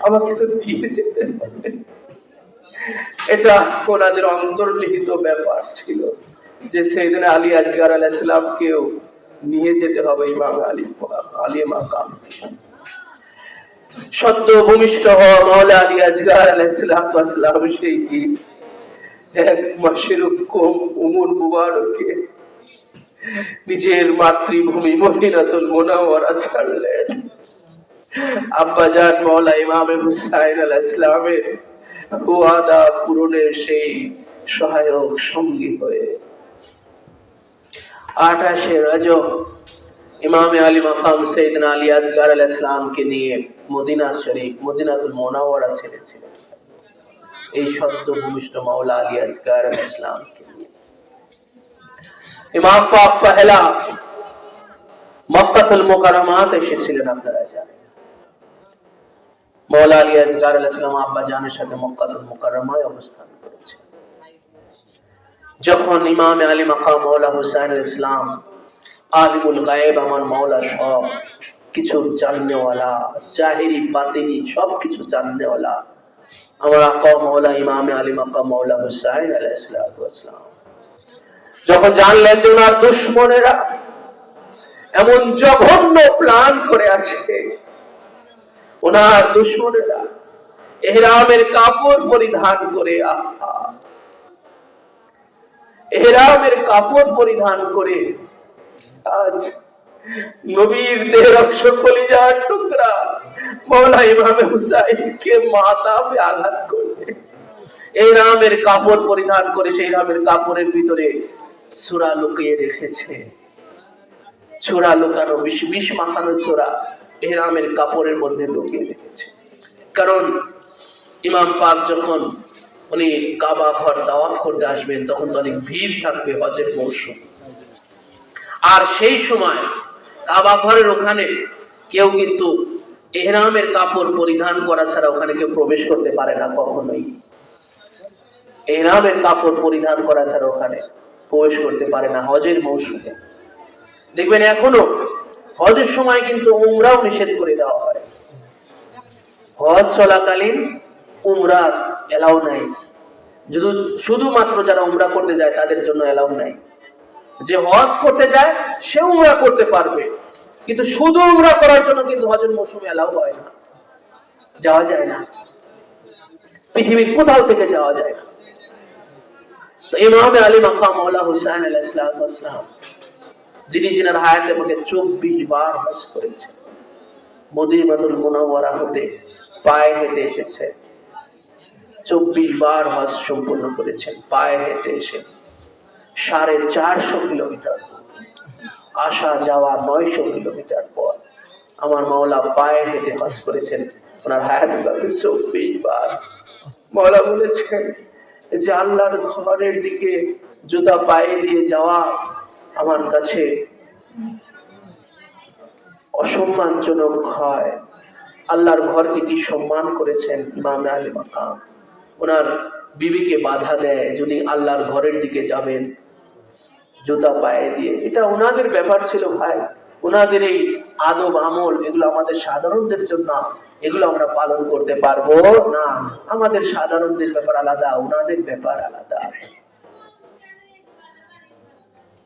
আমাকে তো দিয়ে যেতে হবে। এটা ওনাদের অন্তর্নিহিত ব্যাপার ছিল যে সেদিন আলী আসগার আলাইহিসসালামকেও নিয়ে যেতে হবে ইমাম আলী মাকাম। সদ্য ভূমিষ্ঠ হওয়া মাওলা আলী আসগার আলাইহিসসালাম সেই দিন ১ মাসের কম উমর মুবারকে নিজের মাতৃভূমি মদিনাতুল মুনাওয়ারা ছাড়লেন আব্বাজান মাওলা ইমাম হুসাইন আলাইহিসসালামের ওয়াদা পূরণের সেই সহায়ক সঙ্গী হয়ে ২৮শে রজব ইমামে আলী মাকাম সাইয়েদনা আলী আসগার আলাইহিসসালামকে নিয়ে মদিনা শরীফ মদিনাতুল মুনাওয়ারা ছেড়েছিলেন এই সদ্য ভূমিষ্ঠ মাওলা আলী আসগার আলাইহিসসালামকে নিয়ে। ইমাম পাক পহেলা মক্কাতুল মুকাররমাত এসেছিলেন, আপনারা জানেন। মাওলা আলী আসগার আলাইহিসসালাম আব্বা জানের সাথে মক্কাতুল মুকাররমায় অবস্থান করেছেন। যখন ইমামে আলী মাকাম মাওলা হুসাইন ইসলাম আলিমুল গায়েব আমার মাওলা সব কিছু জাননেওয়ালা, জাহিরি বাতিনি সব কিছু জাননেওয়ালা আমার আকা মাওলা ইমামে আলী মাকাম মাওলা হুসাইন আলাইহিস সালাম যখন জানলেন যে ওনার দুশমনেরা এমন জঘন্য প্ল্যান করে আছে, ওনার দুশমনেরা ইহরামের কাপড় পরিধান করে ইহরামের কাপড় পরিধান করে আজ নবীর দেহের অংশ কলিজার টুকরা মাওলা ইমামে হুসাইনকে মাথা পে আঘাত করবে। ইহরামের কাপড় পরিধান করে সেই ইহরামের কাপড়ের ভিতরে সূরা লুকিয়ে রেখেছে, সূরা লুকানো, বিষ মাখানো সূরা ইহরামের কাপড়ের মধ্যে লুকিয়ে রেখেছে। কারণ ইমাম পাক যখন উনি কাবা ঘর তাওয়াফ করতে আসবেন তখন তো অনেক ভিড় থাকবে, হজের মৌসুম, আর সেই সময় কাবা ঘরের ওখানে কেউ কিন্তু ইহরামের কাপড় পরিধান করা ছাড়া ওখানে কেউ প্রবেশ করতে পারে না কখনোই। ইহরামের কাপড় পরিধান করা ছাড়া ওখানে প্রবেশ করতে পারে না হজের মৌসুমে। দেখবেন এখনো হজের সময় কিন্তু উমরাও নিষেধ করে দেওয়া হয়, হজ চলাকালীন উমরা এলাও নাই, শুধুমাত্র যারা উমরা করতে যায় তাদের জন্য এলাও নাই। যে হজ করতে যায় সে উমরা করতে পারবে, কিন্তু শুধু উমরা করার জন্য কিন্তু হজের মৌসুমে এলাও হয় না, যাওয়া যায় না, পৃথিবীর কোথাও থেকে যাওয়া যায় না। তো ইমামে আলী মাকাম মাওলা হুসাইন আলাইহিস সালাম যিনি যিনার হায়াতের মধ্যে ২৪ বার হজ করেছেন, মদিনাতুল মুনাওয়ারা হতে পায়ে হেঁটে এসেছে, ২৪ বার হজ সম্পূর্ণ করেছেন পায়ে হেঁটে এসে, ৪৫০ কিলোমিটার আসা যাওয়া ৯০০ কিলোমিটার পর আমার মাওলা পায়ে হেঁটে হজ করেছেন ওনার হায়াতের মধ্যে ২৪ বার। মাওলা বলেছেন যে আল্লাহর ঘরের দিকে জুতা পায়ে দিয়ে যাওয়া আমার কাছে অসম্মানজনক হয়। আল্লাহর ঘরকে কি সম্মান করেছেন ইমামে আলী মাকাম, ওনার বিবিকে বাধা দেয় যদি আল্লাহর ঘরের দিকে যাবেন জুতা পায়ে দিয়ে। এটা ওনাদের ব্যাপার ছিল ভাই, ওনাদের এই আদব আমল এগুলো আমাদের সাধারণদের জন্য, এগুলো আমরা পালন করতে পারবো না। আমাদের সাধারণদের ব্যাপার আলাদা, ওনাদের ব্যাপার আলাদা।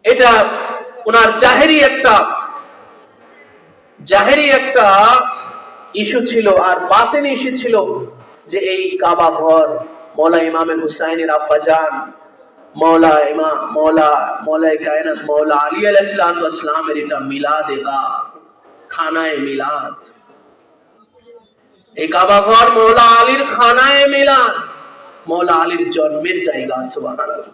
এটা ওনার জাহেরি একটা ইস্যু ছিল, আর বাতিনি ইস্যু ছিল যে এই কাবা ঘর মাওলা ইমামে হুসাইনের আব্বাজান মাওলা কায়নাত মাওলা আলী আলাইহিস সালামের এটা মিলাদেগা, খানায়ে মিলাদ। এই কাবা ঘর মাওলা আলীর খানায়ে মিলাদ, মাওলা আলীর জন্মের জায়গা। সুবহানাল্লাহ,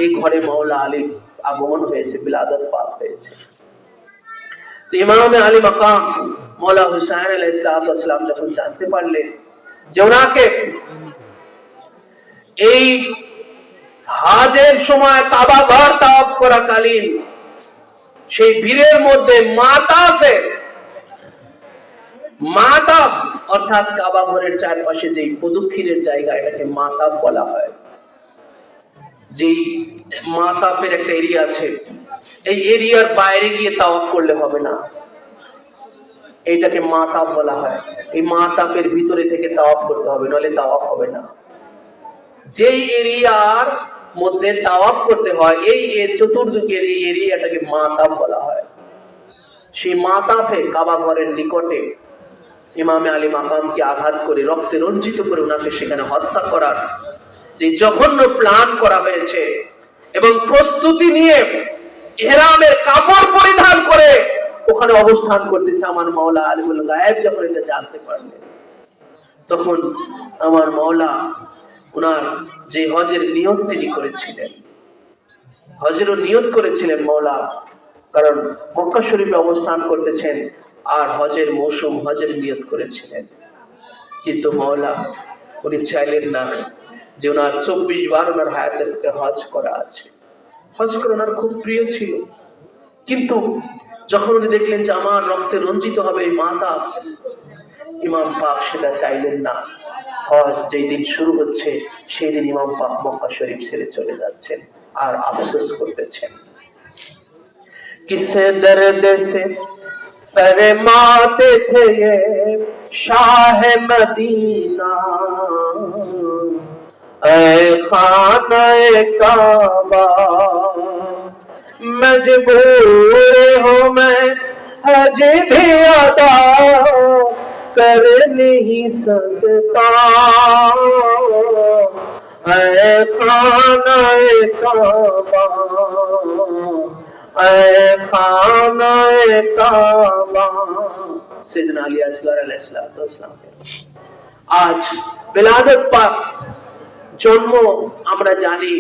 এই ঘরে মাওলা আলীর আগমন হয়েছে, বিলাদত পাক হয়েছে। ইমামে আলী মাকাম মওলা হুসাইন আলাইহিস সালাম যখন জানতে পারলেন যে ওনাকে এই হজের সময় কাবা ঘর তাওয়াফ করাকালীন সেই ভিড়ের মধ্যে মাতাফ অর্থাৎ কাবা ঘরের চারপাশে যে প্রদক্ষিণের জায়গা, এটাকে মাতাফ বলা হয়। যেই মাতাফের একটা এরিয়া আছে, এই এরিয়ার বাইরে গিয়ে তাওয়াফ করলে হবে না, এইটাকে মাতাফ বলা হয়। এই মাতাফের ভিতরে থেকে তাওয়াফ করতে হবে, নলে তাওয়াফ হবে না। যেই এরিয়ার মধ্যে তাওয়াফ করতে হয়, এই চতুর্দিকের এই এরিয়াটাকে মাতাফ বলা হয়। সেই মাতাফে কাবা ঘরের নিকটে ইমামে আলী মাকামকে আঘাত করে রক্তে রঞ্জিত করে ওনাকে সেখানে হত্যা করার যে জঘন্য প্ল্যান করা হয়েছে, এবং প্রস্তুতি নিয়ে ইহরামের কাপড় পরিধান করে ওখানে অবস্থান করতেছে আমার মাওলা আলিমুল গায়েব যখন এটা জানতে পারলেন, তখন আমার মাওলা ওনার যে হজের নিয়ত তিনি করেছিলেন, হজেরও নিয়ত করেছিলেন মাওলা, কারণ মক্কা শরীফে অবস্থান করতেছেন আর হজের মৌসুম, হজের নিয়ত করেছিলেন। কিন্তু মাওলা উনি চাইলেন না যে ওনার 24 বার ওনার হায়াতে হজ করা আছে, হজ করা ওনার খুব প্রিয় ছিল। কিন্তু যখন উনি দেখলেন যে আমার রক্তে রঞ্জিত হবে এই মাতা, ইমাম পাক সেটা চাইলেন না। হজ যেই দিন শুরু হচ্ছে সেই দিন ইমাম পাক মক্কা শরীফ ছেড়ে চলে যাচ্ছেন আর আফসোস করতেছেন। কিসে দর্দ সে ফরমাতে থে ये शाह मदीना ऐ खाने काबा मजबूर हूँ मैं हज भी अदा कर नहीं सकता ऐ खाने काबा सैयदना আলী আসগর আলাইহিস সালাম আজ বিলাদত পাক জন্ম, আমরা জানি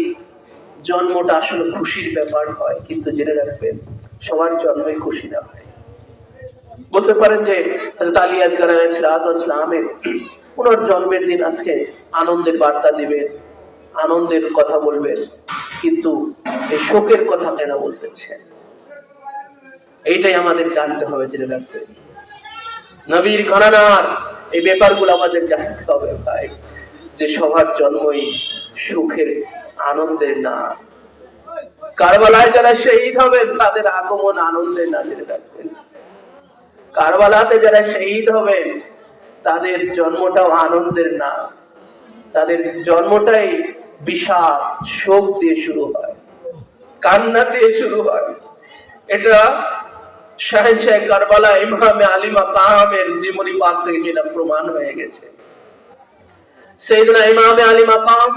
জন্মটা আসলে খুশির ব্যাপার হয়, কিন্তু জেনে রাখবেন সবার জন্মই খুশি না হয়। বলতে পারেন যে হযরত আলী আসগর আলাইহিস সালামের ওনার জন্মের দিন আজকে আনন্দের বার্তা দিবেন, আনন্দের কথা বলবেন, কিন্তু এই শোকের কথা কেন বলতেছেন? এইটাই আমাদের জানতে হবে, জেনে রাখতে। নবীর ঘরানার এই ব্যাপারগুলো আমাদের জানতে হবে ভাই, যে সবার জন্মই সুখের, আনন্দের না। কারবালায় যারা শহীদ হবেন তাদের আগমন আনন্দের না, জেনে রাখবেন। কারবালাতে যারা শহীদ হবেন তাদের জন্মটাও আনন্দের না, তাদের জন্মটাই বিষাদ, শোক দিয়ে শুরু হয়, কান্না দিয়ে শুরু হয়। এটা শাহেনশাহ কারবালা ইমামে আলী মাকামের জীবনী পাক থেকে যেটা প্রমাণ হয়ে গেছে। সাইয়েদনা ইমামে আলী মাকাম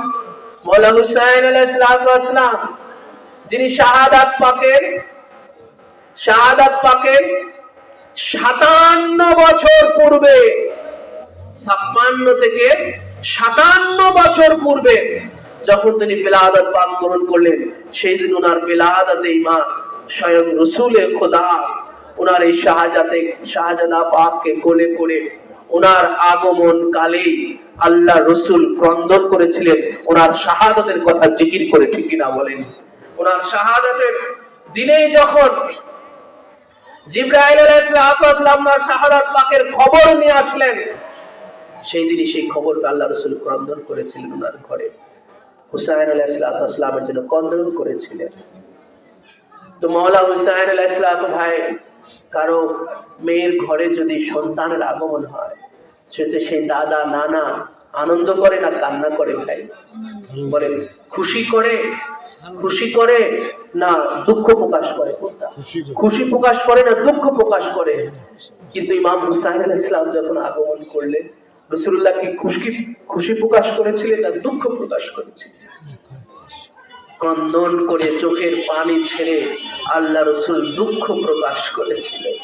মাওলা হুসাইন আলাইহিস সালাম, যিনি শাহাদাত পাকের 57 বছর পূর্বে, 56 থেকে 57 বছর পূর্বে যখন তিনি বিলাদত পাক গ্রহণ করলেন, সেই দিন ওনার বিলাদতে ইমান স্বয়ং রসুলে খোদা ওনার এই শাহজাদা পাককে কোলে করে ওনার আগমন কালে আল্লাহ রসুল ক্রন্দন করেছিলেন ওনার শাহাদাতের কথা জিকির করে, ঠিক কিনা বলেন? ওনার শাহাদাতের দিনে যখন জিবরাইল আলাইহিস সালাম ওনার শাহাদাত পাকের খবর নিয়ে আসলেন, সেই দিনই সেই খবরকে আল্লাহ রসুল ক্রন্দন করেছিলেন ওনার ঘরে। হুসাইন আলাইহিস সালামের জন্য ক্রন্দন করেছিলেন। তো মাওলা হুসাইন আলাইহিস সালাম ভাই, কারো মেয়ের ঘরে যদি সন্তানের আগমন হয়, সেটা সেই দাদা নানা আনন্দ করে না কান্না করে ভাই? বলে খুশি করে না দুঃখ প্রকাশ করে? খুশি প্রকাশ করে না দুঃখ প্রকাশ করে? কিন্তু ইমাম হুসাইন আলাইহিস সালাম যখন আগমন করলেন, রাসূলুল্লাহ কি খুশি প্রকাশ করেছিলেন না দুঃখ প্রকাশ করেছিলেন? ক্রন্দন করে চোখের পানি ছেড়ে আল্লাহ রসুল দুঃখ প্রকাশ করেছিলেন।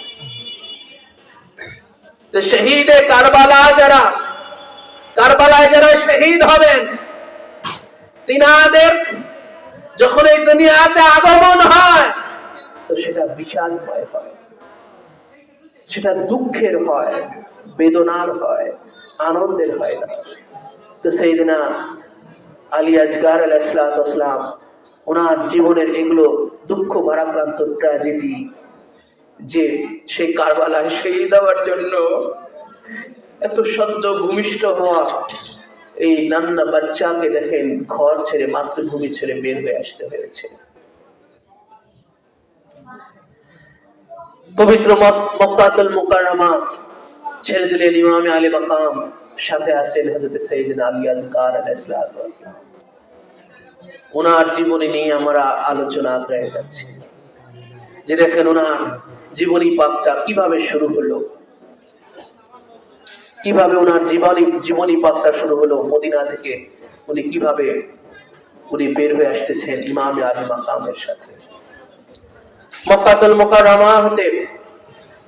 শহীদে কারবালায় যারা শহীদ হবেন, তিনাদের যখন এই দুনিয়াতে আগমন হয় তো সেটা বিষাদময় হয়, সেটা দুঃখের হয়, বেদনার হয়, আনন্দের হয় না। তো সাইয়েদনা আলী আসগর আলাইহিসসালাম ওনার জীবনের এগুলো দুঃখ ভারাক্রান্ত ট্র্যাজেডি, যে সেই কারবালায় শহীদ হওয়ার জন্য এত সদ্য ভূমিষ্ঠ হওয়া এই নান্না বাচ্চাকে দেখেন ঘর ছেড়ে, মাতৃভূমি ছেড়ে বের হয়ে আসতে হয়েছে। পবিত্র মক্কাতুল মুকাররমা ছেড়ে দিলেন ইমামে আলী মাকাম, সাথে আছেন হযরত সাইয়েদনা আলী আসগর আলাইহিসসালাম। ওনার জীবনী নিয়ে আমরা আলোচনা করে যাচ্ছি, যে দেখেন ওনার জীবনী পাকটা কিভাবে শুরু হলো, কিভাবে ওনার জীবনী পাকটা শুরু হলো, মদিনা থেকে উনি কিভাবে বের হয়ে আসতেছেন ইমামে আলী মাকামের সাথে। মক্কাতুল মুকাররমা হতে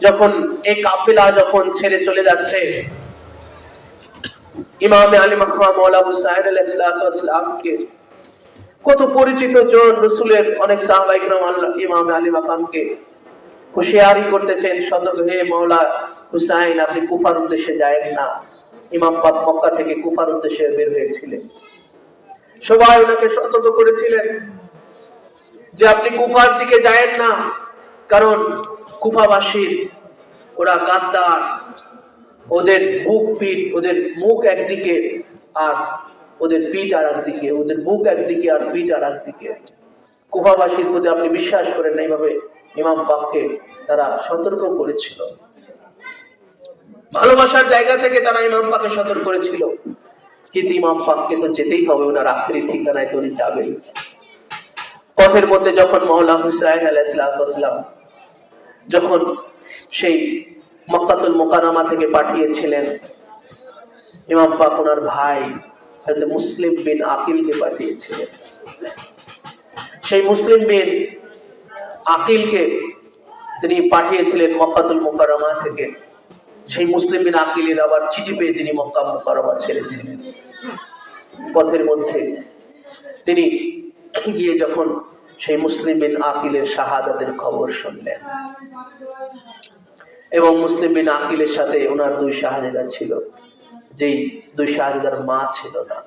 যখন এই কাফেলা যখন ছেড়ে চলে যাচ্ছে, ইমামে আলী মাকাম মাওলা হুসাইন আলাইহিসসালামকে কত পরিচিত জন, রাসূলের অনেক সাহাবায়ে কিরাম ইমামে আলী মাকামকে হুঁশিয়ারি করতেছেন, সতর্ক হয়ে মাওলা হুসাইন আপনি কুফার উদ্দেশ্যে যায়েন না। ইমাম পাক মক্কা থেকে কুফার উদ্দেশ্যে বের হয়েছিলেন, সবাই ওনাকে সতর্ক করেছিলেন যে আপনি কুফার দিকে যায়েন না, কারণ কুফাবাসী ওরা গাদ্দার, ওদের বুক পিঠ, ওদের মুখ একদিকে আর ওদের পিঠ আর একদিকে, ওদের বুক একদিকে আর পিঠ আর একদিকে। কুফাবাসীর প্রতি আপনি বিশ্বাস করেন না, এইভাবে ইমাম পাককে তারা সতর্ক করেছিল। ভালোবাসার জায়গা থেকে তারা ইমাম পাককে সতর্ক করেছিল, কিন্তু ইমাম পাককে তো যেতেই হবে, ওনার আখেরি ঠিকানায় তো উনি যাবেন। পথের মধ্যে যখন মাওলা হুসাইন আলাইহিসসালাম যখন সেই মক্কাতুল মুকাররমা থেকে পাঠিয়েছিলেন, ইমাম পাক ওনার ভাই হযরত মুসলিম বিন আকিলকে পাঠিয়েছিলেন। সেই মুসলিম বিন আকিলকে তিনি পাঠিয়েছিলেন মক্কাতুল মুকাররমা থেকে। সেই মুসলিম বিন আকিলের আবার চিঠি পেয়ে তিনি মক্কা মুকাররমা ছেড়েছিলেন। পথের মধ্যে তিনি গিয়ে যখন সেই মুসলিম বিন আকিলের শাহাদাতের খবর শুনলেন, এবং মুসলিম বিন আকিলের সাথে ওনার দুই শাহজাদা ছিল, যেই দুই শাহজাদার মা ছিল না।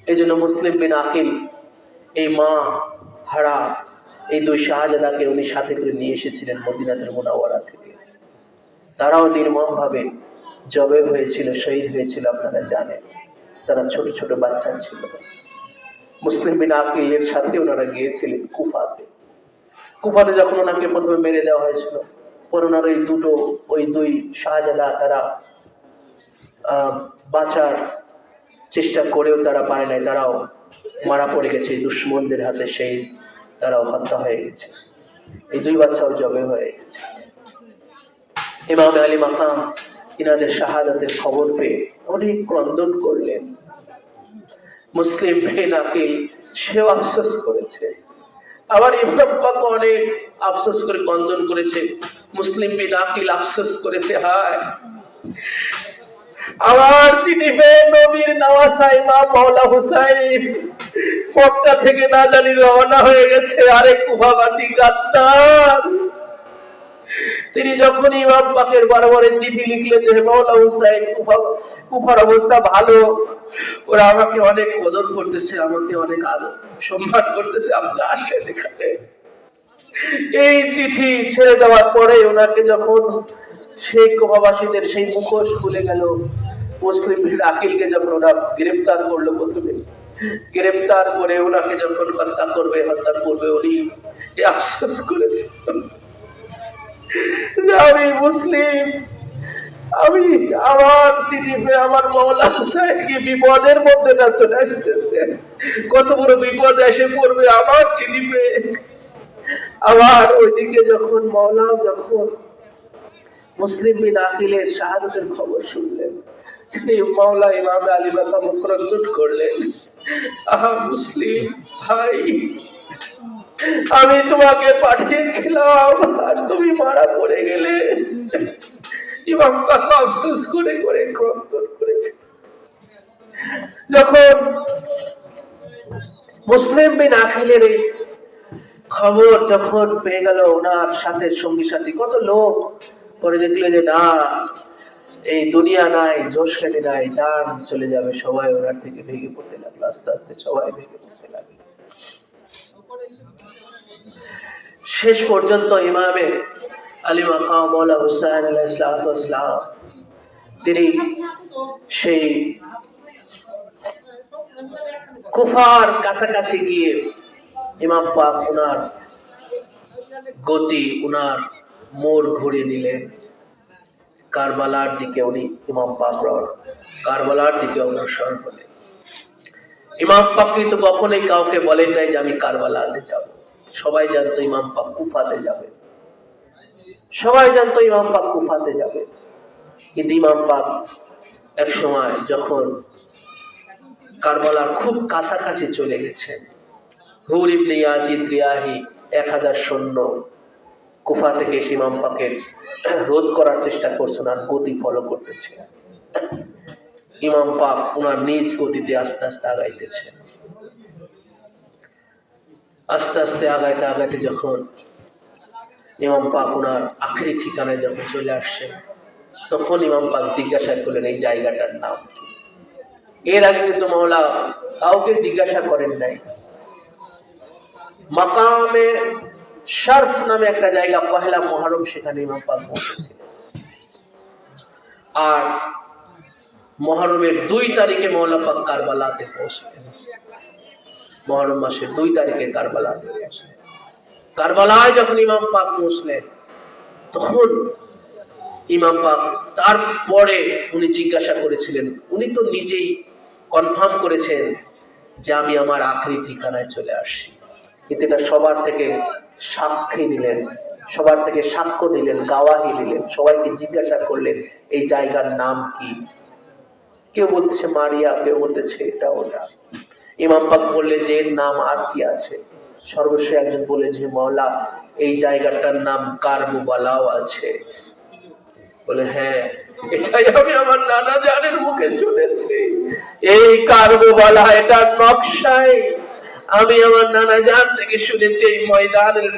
এই জন্য মুসলিম বিন আকিল এই মা হারা এই দুই শাহজাদাকে উনি সাথে করে নিয়ে এসেছিলেন মদিনাতুল মুনাওয়ারা থেকে। তারাও নির্মম ভাবে জবে হয়েছিল, শহীদ হয়েছিল, আপনারা জানেন। তারা ছোট ছোট বাচ্চা ছিল। মুসলিম বিন আকিলের সাথে ওনারা গিয়েছিলেন কুফাতে। কুফাতে যখন ওনাকে প্রথমে মেরে দেওয়া হয়েছিল, পর ওনার ওই দুই শাহজাদা তারা বাঁচার চেষ্টা করেও তারা পারে নাই, তারাও মারা পড়ে গেছে দুশমনদের হাতে, সেই তারাও হত্যা হয়ে গেছে। এই দুই বাচ্চাও জবে হয়ে গেছে। ইমাম আলী মাকাম ইনাদের শাহাদাতের খবর পেয়ে অনেক ক্রন্দন করলেন। মুসলিম বিন আকিল সেও আফসোস করেছে, আবার ইমাম পাক অনেক আফসোস করে ক্রন্দন করেছে। মুসলিম বিন আকিল আফসোস করেছে, হায় আমার চিঠি পেয়ে নবীর নওয়াসা ইমাম মাওলা হুসাইন মক্কা থেকে না জানি রওনা হয়ে গেছে আরেক কুফাবাসী গাদ্দার। তিনি যখন ইমাম পাকের বারবারে চিঠি লিখলেন যে মাওলা হুসাইন কুফার অবস্থা ভালো, ওরা আমাকে অনেক কদর করতেছে, আমাকে অনেক আদর সম্মান করতেছে, আপনি আসেন এখানে। এই চিঠি ছেড়ে দেওয়ার পরে ওনাকে যখন সেই কুফাবাসীদের সেই মুখোশ খুলে গেল, মুসলিম বিন আকিলকে যখন ওরা গ্রেফতার করলো, প্রথমে গ্রেফতার করে ওনাকে যখন হত্যার পূর্বে উনি আফসোস করেছে, আমি মুসলিম, আমি আমার চিঠি পেয়ে আমার মাওলা হুসাইন কি বিপদের মধ্যে না চলে আসতেছে, কত বড় বিপদ এসে পড়বে আমার চিঠি পেয়ে। আবার ওইদিকে যখন মাওলা যখন মুসলিম বিন আকিলের শাহাদাতের খবর শুনলেন, মাওলা ইমাম আলী মাকাম ক্রন্দন করলেন, আহা মুসলিম ভাই, আমি তোমাকে পাঠিয়েছিলাম আর তুমি মারা পড়ে গেলে। ইমাম পাক আফসোস করে করে ক্রন্দন করেছে। যখন মুসলিম বিন আকিলের খবর যখন পেয়ে গেল, ওনার সাথে সঙ্গী সাথী কত লোক পরে দেখলো যে না, এই দুনিয়া নাই, জোশখানি নাই, জান চলে যাবে। সবাই ওনার থেকে ভেঙে পড়তে লাগলো, আস্তে আস্তে সবাই ভেঙে পড়তে লাগলো। শেষ পর্যন্ত ইমামে আলী মাকাম মাওলা হুসাইন আলাইহিস সালাম তিনি সেই কুফার কাছাকাছি গিয়ে ইমাম পাক ওনার গতি, ওনার মোড় ঘুরিয়ে নিলেন কারবালার দিকে। উনি ইমাম পাক কারবালার দিকে অগ্রসর হলেন। ইমাম পাক কিন্তু কখনোই কাউকে বলেন নাই যে আমি কারবালাতে যাব। সবাই জানতো ইমাম পাক কুফাতে যাবে, সবাই জানতো ইমাম পাক কুফাতে যাবে। কিন্তু ইমাম পাক এক সময় যখন কারবালার খুব কাছাকাছি চলে গেছেন, হুর ইবনে ইয়াজিদ রিয়াহি 1000 সৈন্য কুফা থেকে ইমাম পাকের রোধ করার চেষ্টা করছেন আর গতি ফলো করতেছে। ইমাম পাক ওনার নিজ গতিতে আস্তে আস্তে আগাইতেছেন। আস্তে আস্তে আগাইতে আগাইতে যখন ইমাম পাক ওনার আখেরি ঠিকানায় যখন চলে আসছে, তখন ইমাম পাক জিজ্ঞাসা করলেন এই জায়গাটার নাম কি। এর আগে কিন্তু মাওলা কাউকে জিজ্ঞাসা করেন নাই। মাকামে শরফ নামে একটা জায়গা, পহেলা মুহররম, সেখানে ইমাম পাক পৌঁছেছিলেন। আর মুহররমের 2 তারিখে মাওলা পাক কারবালাতে পৌঁছলেন। মুহররম মাসের 2 তারিখে কারবালাতে পৌঁছলেন। কারবালায় যখন ইমাম পাক পৌঁছলেন, তখন ইমাম পাক তারপরে উনি জিজ্ঞাসা করেছিলেন, উনি তো নিজেই কনফার্ম করেছেন যে আমি আমার আখেরি ঠিকানায় চলে আসছি। কিন্তু এটা সবার থেকে সাক্ষী নিলেন, সবার থেকে সাক্ষ্য দিলেন, গাওয়াহি দিলেন, সবাইকে জিজ্ঞাসা করলেন এই জায়গার নাম কি। কেউ বলতেছে মারিয়া, কেউ বলতেছে এটা ওটা। ইমাম পাক বললেন যে এর নাম আর কি আছে। সর্বশেষ একজন বলে যে মাওলা এই জায়গাটার নাম কারবালাও আছে। বলে হ্যাঁ, এটাই আমি আমার নানা জানের মুখে শুনেছি। এই কারবালা, এটা নকশায় আমি আমার নানা জান থেকে শুনেছি। এই ময়দানের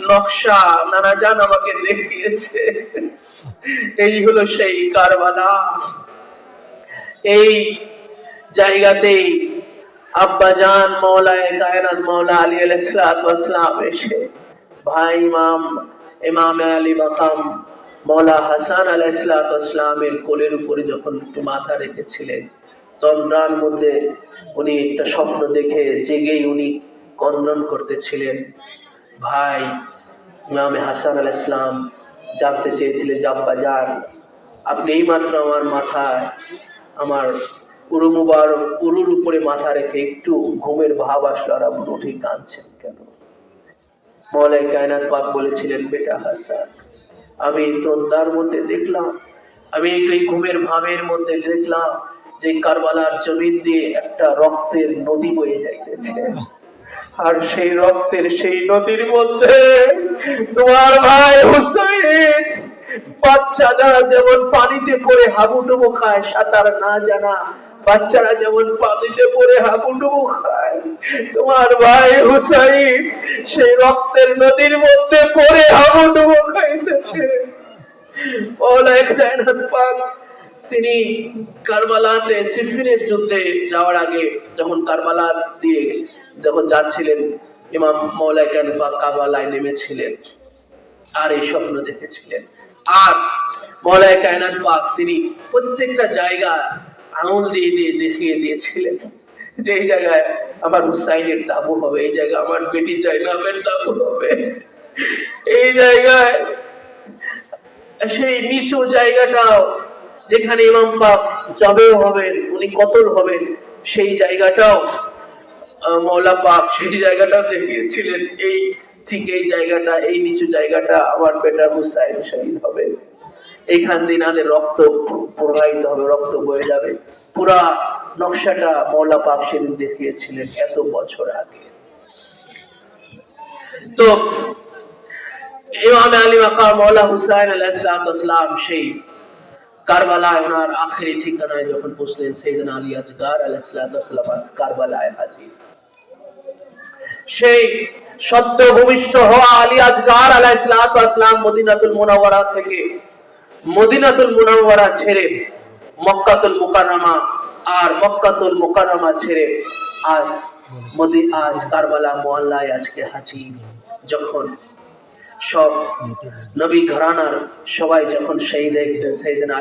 নকশা নানা জান আমাকে দেখিয়েছে। এই হলো সেই কারবালা। এই জায়গাতেই আব্বাজান মাওলায়ে কায়নাত মাওলা আলী আলাইহিস সালাম এসে ভাই ইমাম আলী মাকাম মাওলা হাসান আলাইহিস সালামের কোলের উপরে যখন মাথা রেখেছিলেন, তন্দ্রার মধ্যে উনি একটা স্বপ্ন দেখে জেগেই উনি ক্রন্দন করতেছিলেন। ভাই ইমাম হাসান আলাইহিস সালাম জানতে চেয়েছিলেন যে আব্বাজান, আপনি এই মাত্র আমার মাথায়, আমার পুরো মুবারক পুরুর উপরে মাথা রেখে একটু ঘুমের ভাব আসলো, আর আপনি উঠে কাঁদছেন কেন? মাওলায়ে কায়নাত পাক বলেছিলেন, বেটা হাসান, আমি তন্দ্রার মধ্যে দেখলাম, আমি একটু ঘুমের ভাবের মধ্যে দেখলাম যে কারবালার জমিন দিয়ে একটা রক্তের নদী বয়ে যাইতেছে। আর সেই রক্তের সেই নদীর মধ্যে তোমার ভাই হুসাইন, বাচ্চারা যেমন পানিতে পড়ে হাবুডুবু খায়, সাঁতার না জানা বাচ্চারা যেমন পানিতে পড়ে হাবুডুবু খায়, তোমার ভাই হুসাইন সেই রক্তের নদীর মধ্যে পড়ে হাবুডুবু খাইতেছে। মাওলায়ে কায়নাত পাক তিনি কারবালাতে সিফিনের যুদ্ধে যাওয়ার আগে যখন কারবালা দিয়ে যখন যাচ্ছিলেন, ইমাম মাওলায়ে কায়নাত পাক কারবালায় নেমেছিলেন আর এই স্বপ্ন দেখেছিলেন। আর মাওলায়ে কায়নাত পাক তিনি প্রত্যেকটা জায়গা আঙুল দিয়ে দিয়ে দেখিয়ে দিয়েছিলেন যে এই জায়গায় আমার হুসাইনের তাবু হবে, এই জায়গায় আমার বেটি জাইনাবের তাবু হবে, এই জায়গায় সেই নিচু জায়গাটাও যেখানে ইমাম পাক জবেও হবেন, উনি কতল হবেন, সেই জায়গাটাও মাওলা পাক সেই জায়গাটাও দেখিয়েছিলেন। এই ঠিক এই জায়গাটা, এই নিচু জায়গাটা আমার বেটা হুসাইন শহীদ হবে, এইখান দিয়ে নাদের রক্ত প্রবাহিত হবে, রক্ত বয়ে যাবে। পুরা নকশাটা মাওলা পাক সেদিন দেখিয়েছিলেন এত বছর আগে। তো ইমাম আলী মাকাম মাওলা হুসাইন আলাইহিস সালাম সেই কারবালায় ওনার আখেরি ঠিকানায় যখন পৌঁছলেন, সাইয়েদনা আলী আসগার আলাইহিস সালাম কারবালায় হাজির। সেই সদ্য ভূমিষ্ঠ হওয়া আলী আসগার আলাইহিস সালাম মদিনাতুল মুনাওয়ারা থেকে মদিনাতুল মুনাওয়ারা ছেড়ে মক্কাতুল মুকাররমা, আর মক্কাতুল মুকাররমা ছেড়ে আজ কারবালা মুআল্লায় আজকে হাজির। যখন সব নবী ঘরানার সবাই যখন শহীদ হয়েছেন, সাইয়েদনা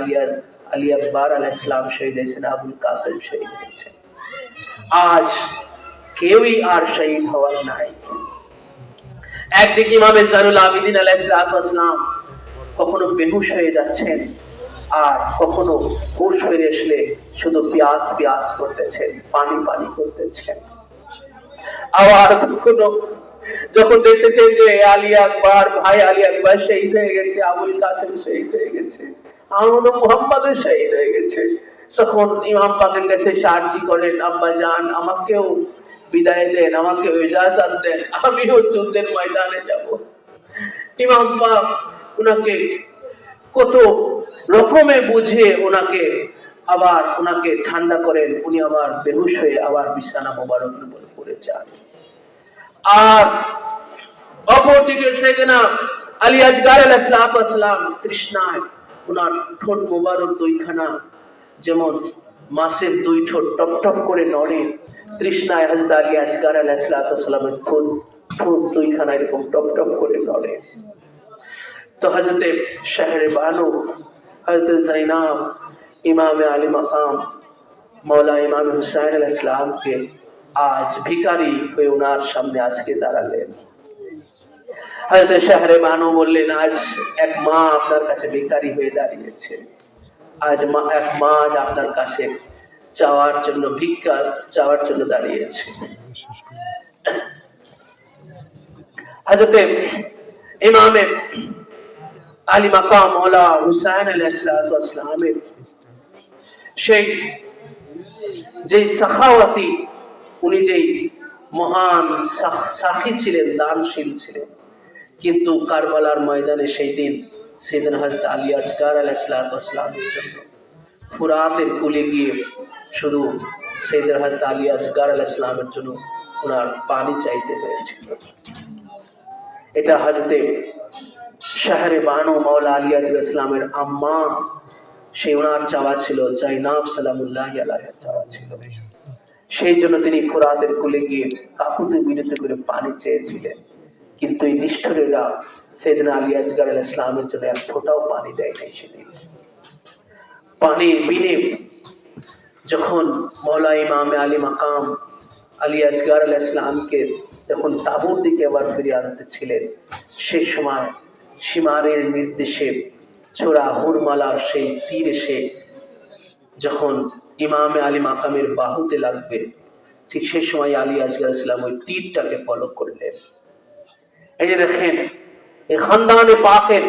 আলী আকবর আলাইহিস সালাম শহীদ হয়েছেন, আবুল কাসেম শহীদ হয়েছেন, আজ কেউই আর শহীদ হওয়ার নাই। একদিকে ইমামে জানুল আবিদিন আলাইহিস সালাম কখনো বেহুশ হয়ে যাচ্ছেন, আর কখনো হুঁশ ফিরে আসলে শুধু পিয়াস করতেছেন, পানি করতেছেন। আবার কখনো যখন দেখতেছেন যে আলী আকবর, ভাই আলী আকবর শহীদ হয়ে গেছে, আবুল কাসেম শহীদ হয়ে গেছে, আহমদ মুহাম্মদ শহীদ হয়ে গেছে, তখন ইমাম পাকের কাছে সার্জি করেন, আব্বা জান আমাকেও বিদায় দেন, আমাকে ইজাজত দেন, আমিও যুদ্ধের ময়দানে যাব। ইমাম পাক উনাকে কত রকমে বুঝে ওনাকে ঠান্ডা করেন, উনি আবার বেহুশ হয়ে আবার বিছানা মোবারকের উপর পড়ে যান। আর অপরদিকে সাইয়েদনা আলী আসগর আলাইহিস সালাম তৃষ্ণায় ওনার ঠোঁট মোবারক দুইখানা যেমন মাছের দুই ঠোঁট টপ টপ করে নড়ে, তৃষ্ণায় হযরত আলী আসগর আলাইহিস সালামের ঠোঁট দুইখানা এরকম টপ টপ করে নড়ে। তো হযরতে শাহরে বানু, হযরত জাইনাব, ইমামে আলী মাকাম মৌলা ইমাম হুসাইন আলাইহিস সালামকে আজ ভিখারি হয়ে ওনার সামনে আজকে দাঁড়ালেন। হযরত শাহরে বানু বললেন, আজ এক মা আপনার কাছে ভিখারি হয়ে দাঁড়িয়েছে, এক মা আপনার কাছে ভিক্ষা চাওয়ার জন্য দাঁড়িয়েছে। হযরত ইমামে আলী মাকাম মৌলা হুসাইন আলাইহিস সালামের সেই যে সাখাওয়াতি, উনি যেই মহান সাখী ছিলেন, দানশীল ছিলেন, কিন্তু কারবালার ময়দানে সেই দিন সাইয়েদনা হযরত আলী আসগর আলাইহিস সালামের জন্য ফুরাতের কুলে গিয়ে শুধু সাইয়েদনা হযরত আলী আসগর আলাইহিস সালামের জন্য ওনার পানি চাইতে হয়েছিল। এটা হযরতে শাহরে বানু মাওলা আলী আসগর সালামের আম্মা, সেই ওনার চাওয়া ছিল, জাইনাব সালামুল্লাহি আলাইহা চাওয়া ছিল। সেই জন্য তিনি ফুরাতের কুলে গিয়ে কাকুতি মিনতি করে পানি চেয়েছিলেন, কিন্তু এই নিষ্ঠুরেরা সাইয়েদনা আলী আসগর আলাইহিস সালামের জন্য এক ফোঁটাও পানি দেয় নাই। সেদিন পানির বিনে যখন মৌলা ইমামে আলী মাকাম আলী আসগর আলাইহিস সালামকে যখন তাঁবুর দিকে আবার ফিরিয়ে আনতে ছিলেন, সেই সময় সীমারের নির্দেশে ছোড়া হুরমালার সেই তীর এসে যখন ইমামে আলী মাকামের বাহুতে লাগবে, ঠিক সেই সময় আলী আসগর আলাইহিস সালাম ওই তীরটাকে ফলো করলেন। এই যে দেখেন, এই খানদানে পাকের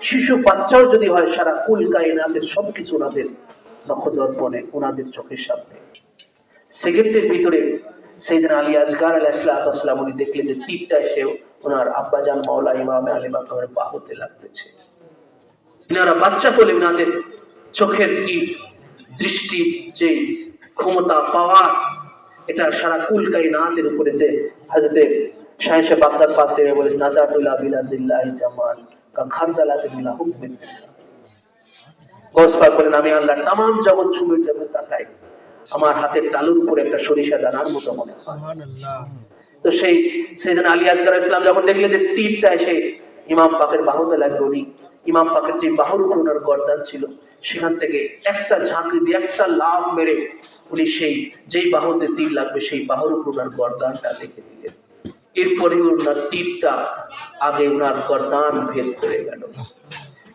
শিশু বাচ্চাও যদি হয়, সারা কুল কায়নাতের সবকিছু ওনাদের নখদর্পণে, ওনাদের চোখের সামনে। সেকেন্ডের ভিতরে সাইয়েদনা আলী আসগর আলাইহিস সালাম উনি দেখলেন যে তীরটা এসে ওনার আব্বাজান মাওলা ইমামে আলী মাকামের বাহুতে লাগতেছে। এনারা বাচ্চা বলে ওনাদের চোখের কি দৃষ্টি, যে ক্ষমতা, পাওয়ার, এটা সারা কুল কায়নাতের উপরে যে হযরতে শাহেনশাহ বাগদাদ পাক যে বলেছেন, নাজাতুল্লাহ বিলাদিল্লাহি জামান কা খারদালাতি বিলা হুকমিন নিসা। গৌস পাক বলেন, আমি আল্লাহর तमाम জগৎ সুমের জগৎ তাকাই, আমার হাতের তালুর উপরে একটা সরিষা দানার মতো মনে হয়। সুবহানাল্লাহ। তো সেই সাইয়েদনা আলী আসগর আলাইহিস সালাম যখন দেখলেন যে তীরটা এসে ইমাম পাকের বাহুতে লাগলো, উনি ইমাম পাকের যে বাহুর উপর ওনার গর্দান ছিল, সেখান থেকে একটা ঝাঁকি দিয়ে একটা লাফ মেরে উনি সেই যেই বাহুতে তীর লাগবে সেই বাহুর উপর ওনার গর্দানটা রেখে দিলেন। এরপরে ওনার তীরটা আগে ওনার গর্দান ভেদ করে গেল,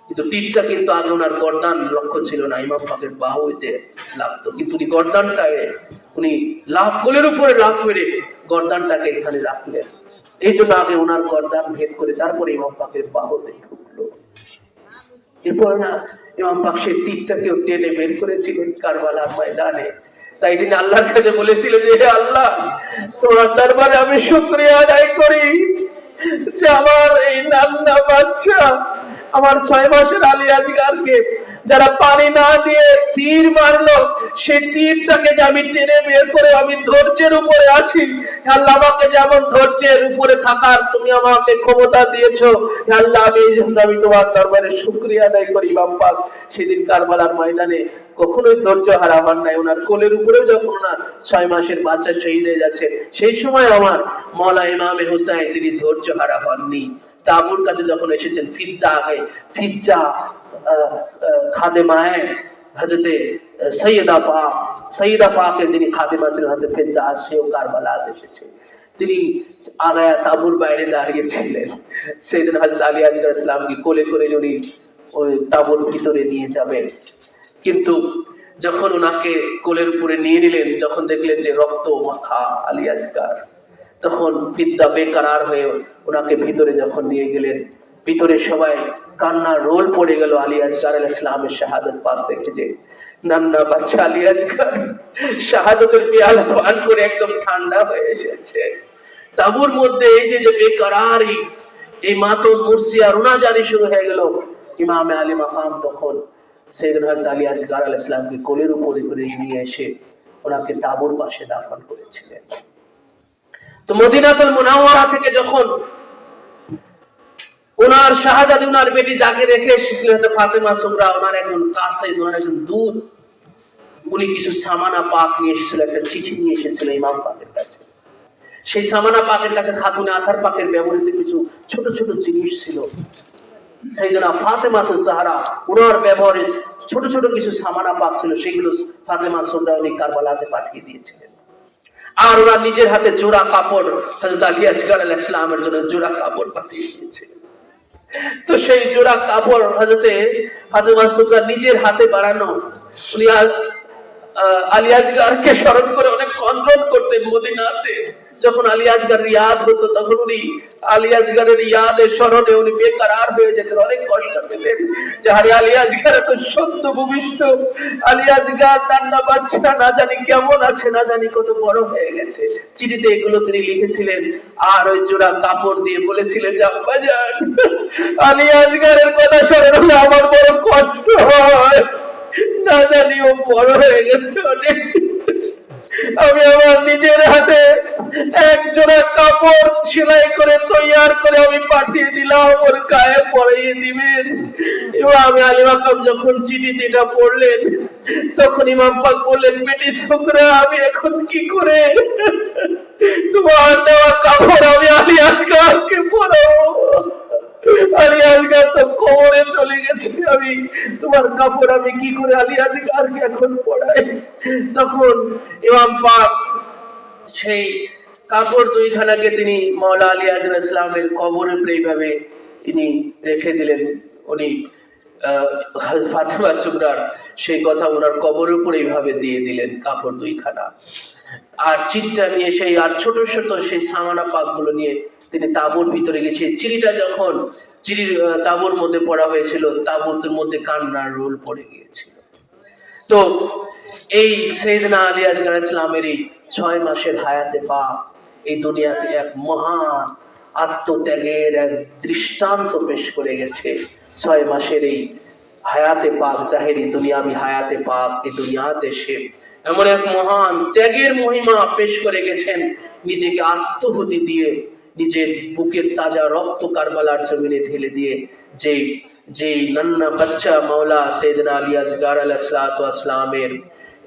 কিন্তু তীরটা কিন্তু আগে ওনার গর্দান লক্ষ্য ছিল না, ইমাম পাকের বাহুতে লাগতো, কিন্তু উনি গর্দানটাকে উনি লাফ গোলের উপরে লাফ মেরে গর্দানটাকে এখানে রাখলেন। এই জন্য আগে ওনার গর্দান ভেদ করে তারপরে ইমাম পাকের বাহুতে ঢুকলো। এরপর না ইমাম পাক সেই তীরটাকেও টেনে বের করেছিলেন কারবালার ময়দানে। তাই তিনি আল্লাহর কাছে বলেছিলেন যে, হে আল্লাহ, তোমার দরবারে আমি শুকরিয়া আদায় করি যে আমার এই নান্না বাচ্চা আমার 6 মাসের আলী আজগারকে যারা পানি না দিয়ে তীর মারলো, সেই তীরটাকে যে আমি টেনে বের করে আমি ধৈর্যের উপরে আছি। আল্লাহ আমাকে যেমন ধৈর্যের উপরে থাকার তুমি আমাকে ক্ষমতা দিয়েছো, আল্লাহ আমি এই জন্য আমি তোমার দরবারে শুকরিয়া আদায় করি। ইমাম পাক সেদিন কারবালার ময়দানে কখনোই ধৈর্য হারা হন নাই। ওনার কোলের উপরেও যখন ওনার 6 মাসের বাচ্চা শহীদ হয়ে যাচ্ছে, সেই সময় আমার মওলা ইমামে হুসাইন তিনি ধৈর্য হারা হননি। তাবুর কাছে যখন এসেছেন, ফিজ্জা খাদেমায়ে হযরতে সৈয়দা পাকের যিনি খাদেমা ছিলেন হযরত ফিজ্জা, সেও কারবালা এসেছে। তিনি আগায়া তাবুর বাইরে দাঁড়িয়ে ছিলেন। সেদিন হযরত আলী আজগার ইসলামকে কোলে করে উনি ওই তাবুর ভিতরে নিয়ে যাবেন। কিন্তু যখন ওনাকে কোলের উপরে নিয়ে নিলেন, যখন দেখলেন যে রক্ত মাখা আলী আজগার, তখন ফিদ্দা বেকারার হয়ে ওনাকে ভিতরে যখন নিয়ে গেলেন, ভিতরে সবাই কান্নার রোল পড়ে গেল আলী আজগার আলাইহিস সালামের শাহাদাত পাক দেখে। যে নান্না বাচ্চা আলী আজগার শাহাদাতের পেয়ালা পান করে একদম ঠান্ডা হয়ে এসেছে। তাবুর মধ্যে এই যে বেকারারি, এই মাতম মুর্শিয়া রুনাজারি শুরু হয়ে গেল। ইমামে আলী মাকাম তখন সাইয়েদনা হযরত আলী আজগার আলাইহিস সালামকে কোলের উপরে করে নিয়ে এসে ওনাকে তাবুর পাশে দাফন করেছিলেন। তো মদিনাতুল মুনাওয়ারা থেকে যখন ওনার শাহজাদি ওনার বেটি যাকে রেখে এসেছিলেন হযরত ফাতেমা সুগরা, ওনার একজন কাসেদ, ওনার একজন দূত, উনি কিছু সামানা পাক নিয়ে এসেছিল, একটা চিঠি নিয়ে এসেছিল ইমাম পাকের কাছে। সেই সামানা পাকের কাছে খাতুনে আথার পাকের ব্যবহৃত কিছু ছোট ছোট জিনিস ছিল। সাইয়েদনা ফাতেমাতুজ জাহরা ওনার ব্যবহারে ছোট ছোট কিছু সামানা পাক ছিল, সেগুলো ফাতেমা সুগরা উনি কারবালাতে পাঠিয়ে দিয়েছিলেন। আর ওরা নিজের হাতে জোড়া কাপড় হযরত আলী আজগার আলাইহিস সালামের জন্য জোড়া কাপড় পাঠিয়ে দিয়েছিলেন। তো সেই জোড়া কাপড় হযরতে ফাতেমা সুগরা নিজের হাতে বানানো, উনি আলী আজগারকে স্মরণ করে অনেক কন্ট্রোল করতেন মদিনাতে। যখন আলী আজগার রিয়াদ হতো, তখন উনি আলী আজগারের ইয়াদের স্মরণে উনি বেকারার হয়ে যেতেন, অনেক কষ্ট পেতেন যে আরে আলী আজগার তো সত্য ভূমিষ্ঠ, আলী আজগার নান্না বাচ্চা না জানি কেমন আছে, না জানি কত বড় হয়ে গেছে। চিঠিতে এগুলো তিনি লিখেছিলেন। আর ওই জোড়া কাপড় দিয়ে বলেছিলেন যে আব্বাজান, আলী আজগারের কথা স্মরণ হলে আমার বড় কষ্ট হয়, না জানি ও বড় হয়ে গেছে অনেক। আমি আমার নিজের হাতে এক জোড়া কাপড় সেলাই করে তৈয়ার করে আমি পাঠিয়ে দিলাম, ওর গায়ে পরিয়ে দিবেন। ইমাম আলী মাকাম যখন চিঠিটা পড়লেন, তখন ইমাম পাক বললেন, বেটি সুগরা, আমি এখন কি করে তোমার দেওয়া কাপড় আমি আলী আজগারকে পরাবো? আলী আজগার তো কবরে চলে গেছে, আমি তোমার কাপড় আমি কি করে আলী আজগারকে এখন পরাই? তখন ইমাম পাক সেই কাপড় দুইখানাকে তিনি মাওলা আলী আজগার ইসলামের কবরের উপরে এইভাবে তিনি রেখে দিলেন। উনি ফাতেমা সুগরার সেই কথা ওনার কবরের উপরে এইভাবে দিয়ে দিলেন কাপড় দুইখানা। আর চিঠিটা নিয়ে সেই আর ছোট ছোট সেই সামানা পাকগুলো নিয়ে তিনি তাঁবুর ভিতরে গেছে। চিঠিটা যখন তাঁবুর মধ্যে পড়া হয়েছিল, তাঁবুর মধ্যে কান্নার রোল পড়ে গিয়েছিল। তো এই সাইয়েদনা আলী আজগার ইসলামের এই 6 মাসের হায়াতে পাক এই দুনিয়াতে এক মহান আত্মত্যাগের এক দৃষ্টান্ত পেশ করে গেছে। 6 মাসের এই হায়াতে পাক, জাহেরি দুনিয়াবি হায়াতে পাক, এই দুনিয়াতে সে এমন এক মহান ত্যাগের মহিমা পেশ করে গেছেন, নিজেকে আত্মহুতি দিয়ে, নিজের বুকের তাজা রক্ত কারবালার জমিনে ঢেলে দিয়ে যে নান্না বাচ্চা মাওলা সাইয়েদনা আলী আজগার আলাইহিস সালাতু ওয়াস সালামের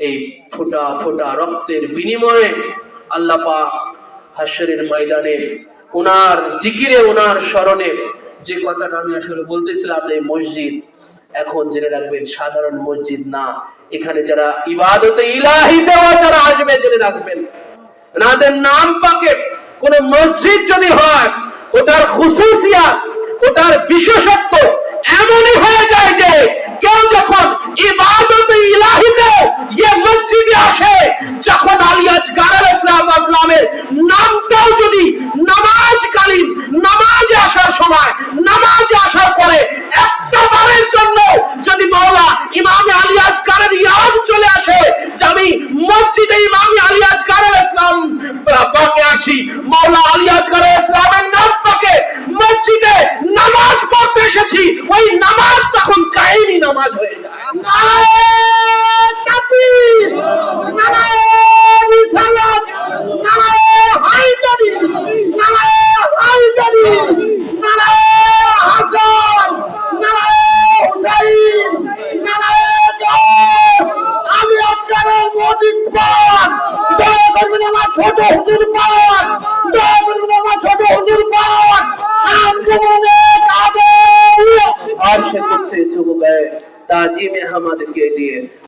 এই ফোঁটা ফোঁটা রক্তের বিনিময়ে আল্লাহ পাক হাশরের ময়দানে ওনার জিকিরে, ওনার স্মরণে যে কথাটা আমি আসলে বলতেছিলাম, এই মসজিদ এখন জেনে রাখবেন সাধারণ মসজিদ না, এখানে যারা ইবাদতে ইলাহি দেওয়া যারা আসবে জেনে রাখবেন, ওনাদের নাম পাকে কোন মসজিদ যদি হয়, ওটার খুসুসিয়াত, ওটার বিশেষত্ব এমনই হয়ে যায় যে কেউ যখন ইবাদতে ইলাহিতে এই মসজিদে আসে, যখন আলী আজগার আলাইহিস সালামের নামটাও যদি নামাজকালীন নামাজে আসার সময়, নামাজে আসার পরে একটা বারের জন্য যদি মাওলা ইমামে আলী আজগারের ইয়াদ চলে আসে যে আমি মসজিদে ইমামে আলী আজগার আলাইহিস সালাম পাকে আছি, মাওলা আলী আজগার আলাইহিস সালামের নাম পাকে মসজিদে নামাজ পড়তে এসেছি, ওই ताजीम अहमद के लिए